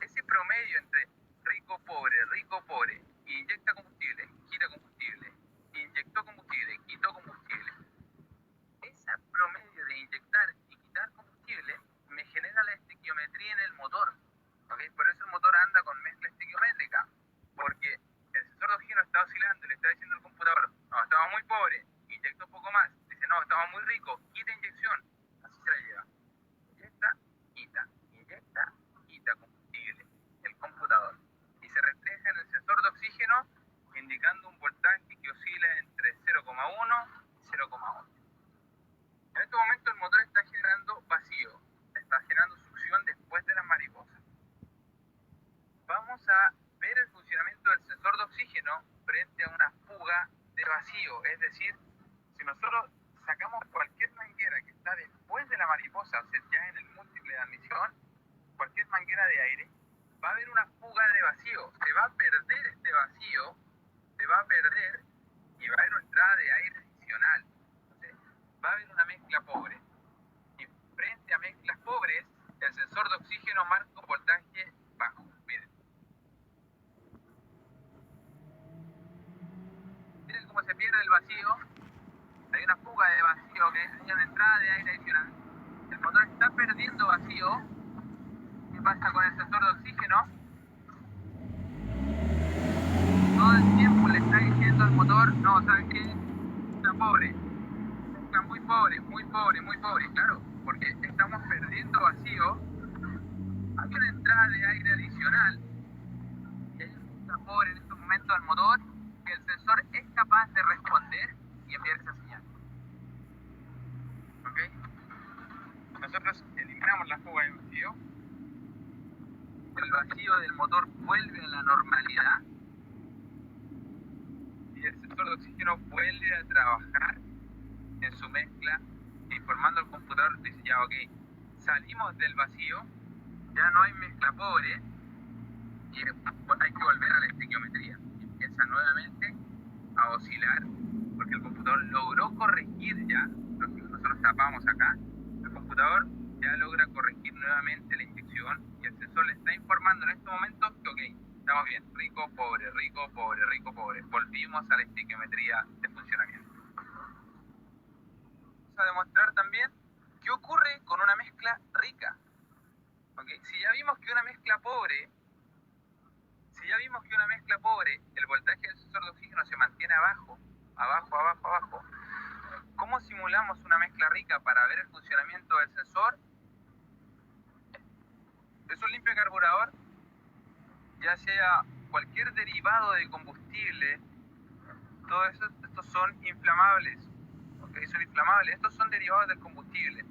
ese promedio entre rico, pobre, inyecta combustible, quita combustible, inyectó combustible, quitó combustible, ese promedio de inyectar y quitar combustible me genera la estequiometría en el motor. ¿Okay? Por eso el motor anda con mezcla estequiométrica, porque el sensor de oxígeno está oscilando y le está diciendo al computador, no, estaba muy pobre, inyecta un poco más, dice, no, estaba muy rico, quita inyección, así se la lleva. Inyecta, quita combustible, el computador. Y se refleja en el sensor de oxígeno, indicando un voltaje que oscila entre 0,1 y 0,8. En este momento el motor está generando vacío, está generando succión después de las mariposas. Vamos a ver el funcionamiento del sensor de oxígeno frente a una fuga de vacío, es decir, si nosotros sacamos cualquier manguera que está después de la mariposa, o sea, ya en el múltiple de admisión, cualquier manguera de aire, va a haber una fuga de vacío, se va a perder este vacío, se va a perder y va a haber una entrada de aire adicional. Entonces, va a haber una mezcla pobre. Y frente a mezclas pobres, el sensor de oxígeno marca un voltaje bajo. Miren cómo se pierde el vacío. Hay una fuga de vacío, que hay una entrada de aire adicional. El motor está perdiendo vacío. ¿Qué pasa con el sensor de oxígeno? Todo el tiempo le está diciendo al motor, no, ¿sabes qué? Está pobre. Está muy pobre, muy pobre, muy pobre. Claro, porque estamos perdiendo vacío. Hay una entrada de aire adicional. Está pobre en estos momentos al motor, que el sensor es capaz de responder y enviar esa señal. ¿Ok? Nosotros eliminamos la fuga de vacío. El vacío del motor vuelve a la normalidad y el sensor de oxígeno vuelve a trabajar en su mezcla, informando al computador, dice ya, ok, salimos del vacío, ya no hay mezcla pobre y hay que volver a la estequiometría. Empieza nuevamente a oscilar porque el computador logró corregir ya lo que nosotros tapamos acá. El computador ya logra corregir nuevamente la inyección y el sensor le está informando en este momento que ok, estamos bien, rico, pobre, rico, pobre, rico, pobre. Volvimos a la estequiometría de funcionamiento. Vamos a demostrar también qué ocurre con una mezcla rica. ¿Okay? Si ya vimos que una mezcla pobre, el voltaje del sensor de oxígeno se mantiene abajo, ¿cómo simulamos una mezcla rica para ver el funcionamiento del sensor? Es un limpio carburador, ya sea cualquier derivado de combustible, todo eso, estos son inflamables, ¿okay? Son inflamables, estos son derivados del combustible.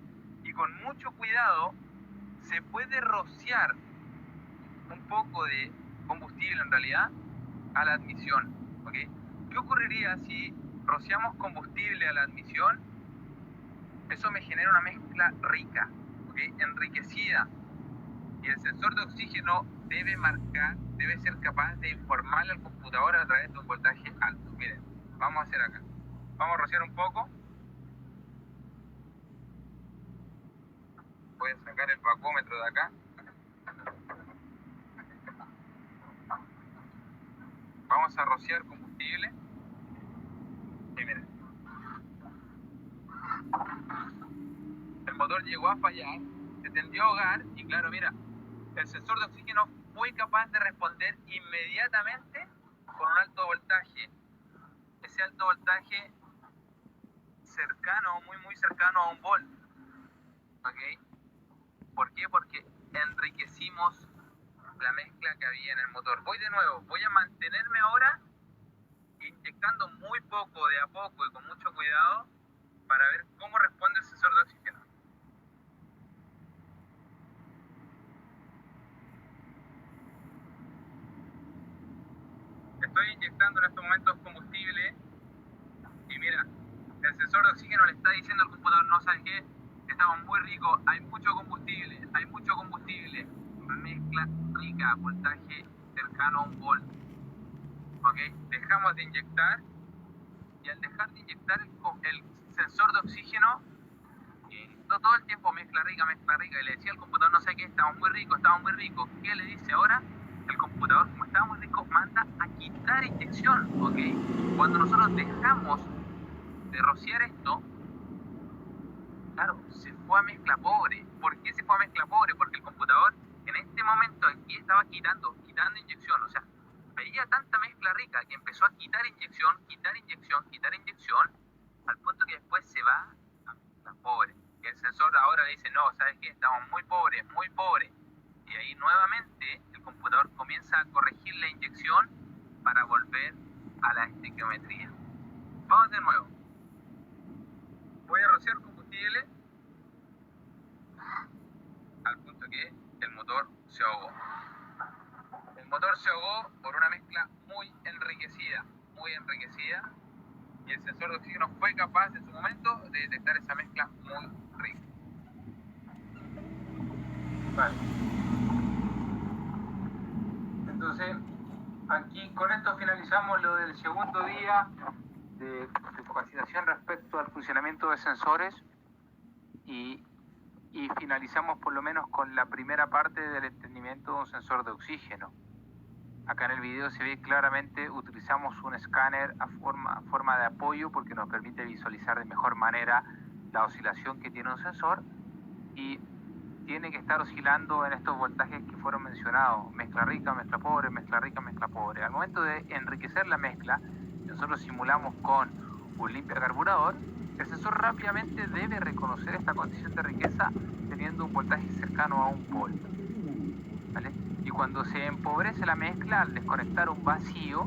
Y con mucho cuidado se puede rociar un poco de combustible en realidad a la admisión. ¿Okay? ¿Qué ocurriría si rociamos combustible a la admisión? Eso me genera una mezcla rica, ¿okay? Enriquecida. Y el sensor de oxígeno debe ser capaz de informarle al computador a través de un voltaje alto. Miren, vamos a hacer acá. Vamos a rociar un poco. Voy a sacar el vacúmetro de acá. Vamos a rociar combustible. Y miren. El motor llegó a fallar, se tendió a ahogar y claro, mira, el sensor de oxígeno fue capaz de responder inmediatamente con un alto voltaje. Ese alto voltaje cercano, muy cercano a 1 volt. ¿Ok? ¿Por qué? Porque enriquecimos la mezcla que había en el motor. Voy de nuevo, voy a mantenerme ahora inyectando muy poco, de a poco y con mucho cuidado para ver cómo responde el sensor de oxígeno. Estoy inyectando en estos momentos combustible y mira, el sensor de oxígeno le está diciendo al computador, no, ¿sabes qué? Estamos muy ricos, hay mucho combustible, mezcla rica, voltaje cercano a 1 volt. ¿Ok? Dejamos de inyectar y al dejar de inyectar el sensor de oxígeno, todo el tiempo mezcla rica, y le decía al computador, no sé qué, está estamos muy ricos. ¿Qué le dice ahora? El computador, como estaba muy rico, manda a quitar inyección, ¿ok? Cuando nosotros dejamos de rociar esto, claro, se fue a mezcla pobre. ¿Por qué se fue a mezcla pobre? Porque el computador en este momento aquí estaba quitando inyección, o sea, veía tanta mezcla rica que empezó a quitar inyección, al punto que después se va a mezcla pobre. Y el sensor ahora le dice, no, ¿sabes qué? Estamos muy pobres. Y ahí nuevamente el computador comienza a corregir la inyección para volver a la estequiometría. Vamos de nuevo. Voy a rociar combustible al punto que el motor se ahogó. El motor se ahogó por una mezcla muy enriquecida, y el sensor de oxígeno fue capaz en su momento de detectar esa mezcla muy rica. Vale. Entonces, aquí con esto finalizamos lo del segundo día de capacitación respecto al funcionamiento de sensores y finalizamos por lo menos con la primera parte del entendimiento de un sensor de oxígeno. Acá en el video se ve claramente, utilizamos un escáner a forma de apoyo porque nos permite visualizar de mejor manera la oscilación que tiene un sensor y tiene que estar oscilando en estos voltajes que fueron mencionados, mezcla rica, mezcla pobre, mezcla rica, mezcla pobre. Al momento de enriquecer la mezcla, nosotros simulamos con un limpiacarburador, el sensor rápidamente debe reconocer esta condición de riqueza teniendo un voltaje cercano a 1 volt. ¿Vale? Y cuando se empobrece la mezcla, al desconectar un vacío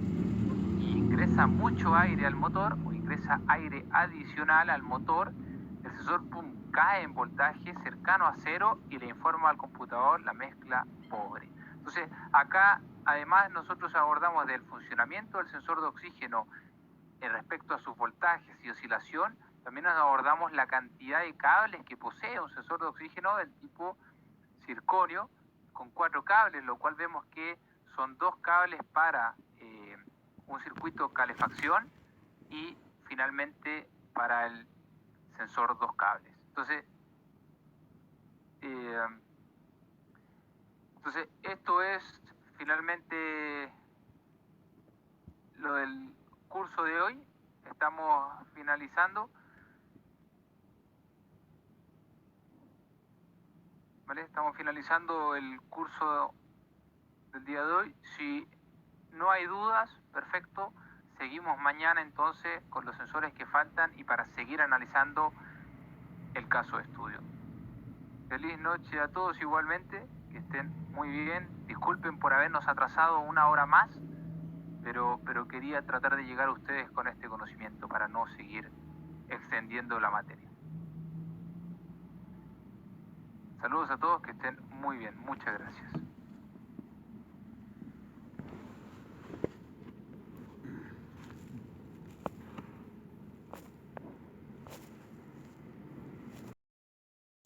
y ingresa mucho aire al motor o ingresa aire adicional al motor, el sensor cae en voltaje cercano a 0 y le informa al computador la mezcla pobre. Entonces acá además nosotros abordamos del funcionamiento del sensor de oxígeno respecto a sus voltajes y oscilación, también nos abordamos la cantidad de cables que posee un sensor de oxígeno del tipo circonio con 4 cables, lo cual vemos que son 2 cables para un circuito calefacción y finalmente para el sensor 2 cables. Entonces esto es finalmente lo del curso de hoy. Estamos finalizando. ¿Vale? Estamos finalizando el curso del día de hoy. Si no hay dudas, perfecto. Seguimos mañana entonces con los sensores que faltan y para seguir analizando el caso de estudio. Feliz noche a todos igualmente, que estén muy bien. Disculpen por habernos atrasado 1 hora más, pero quería tratar de llegar a ustedes con este conocimiento para no seguir extendiendo la materia. Saludos a todos, que estén muy bien. Muchas gracias.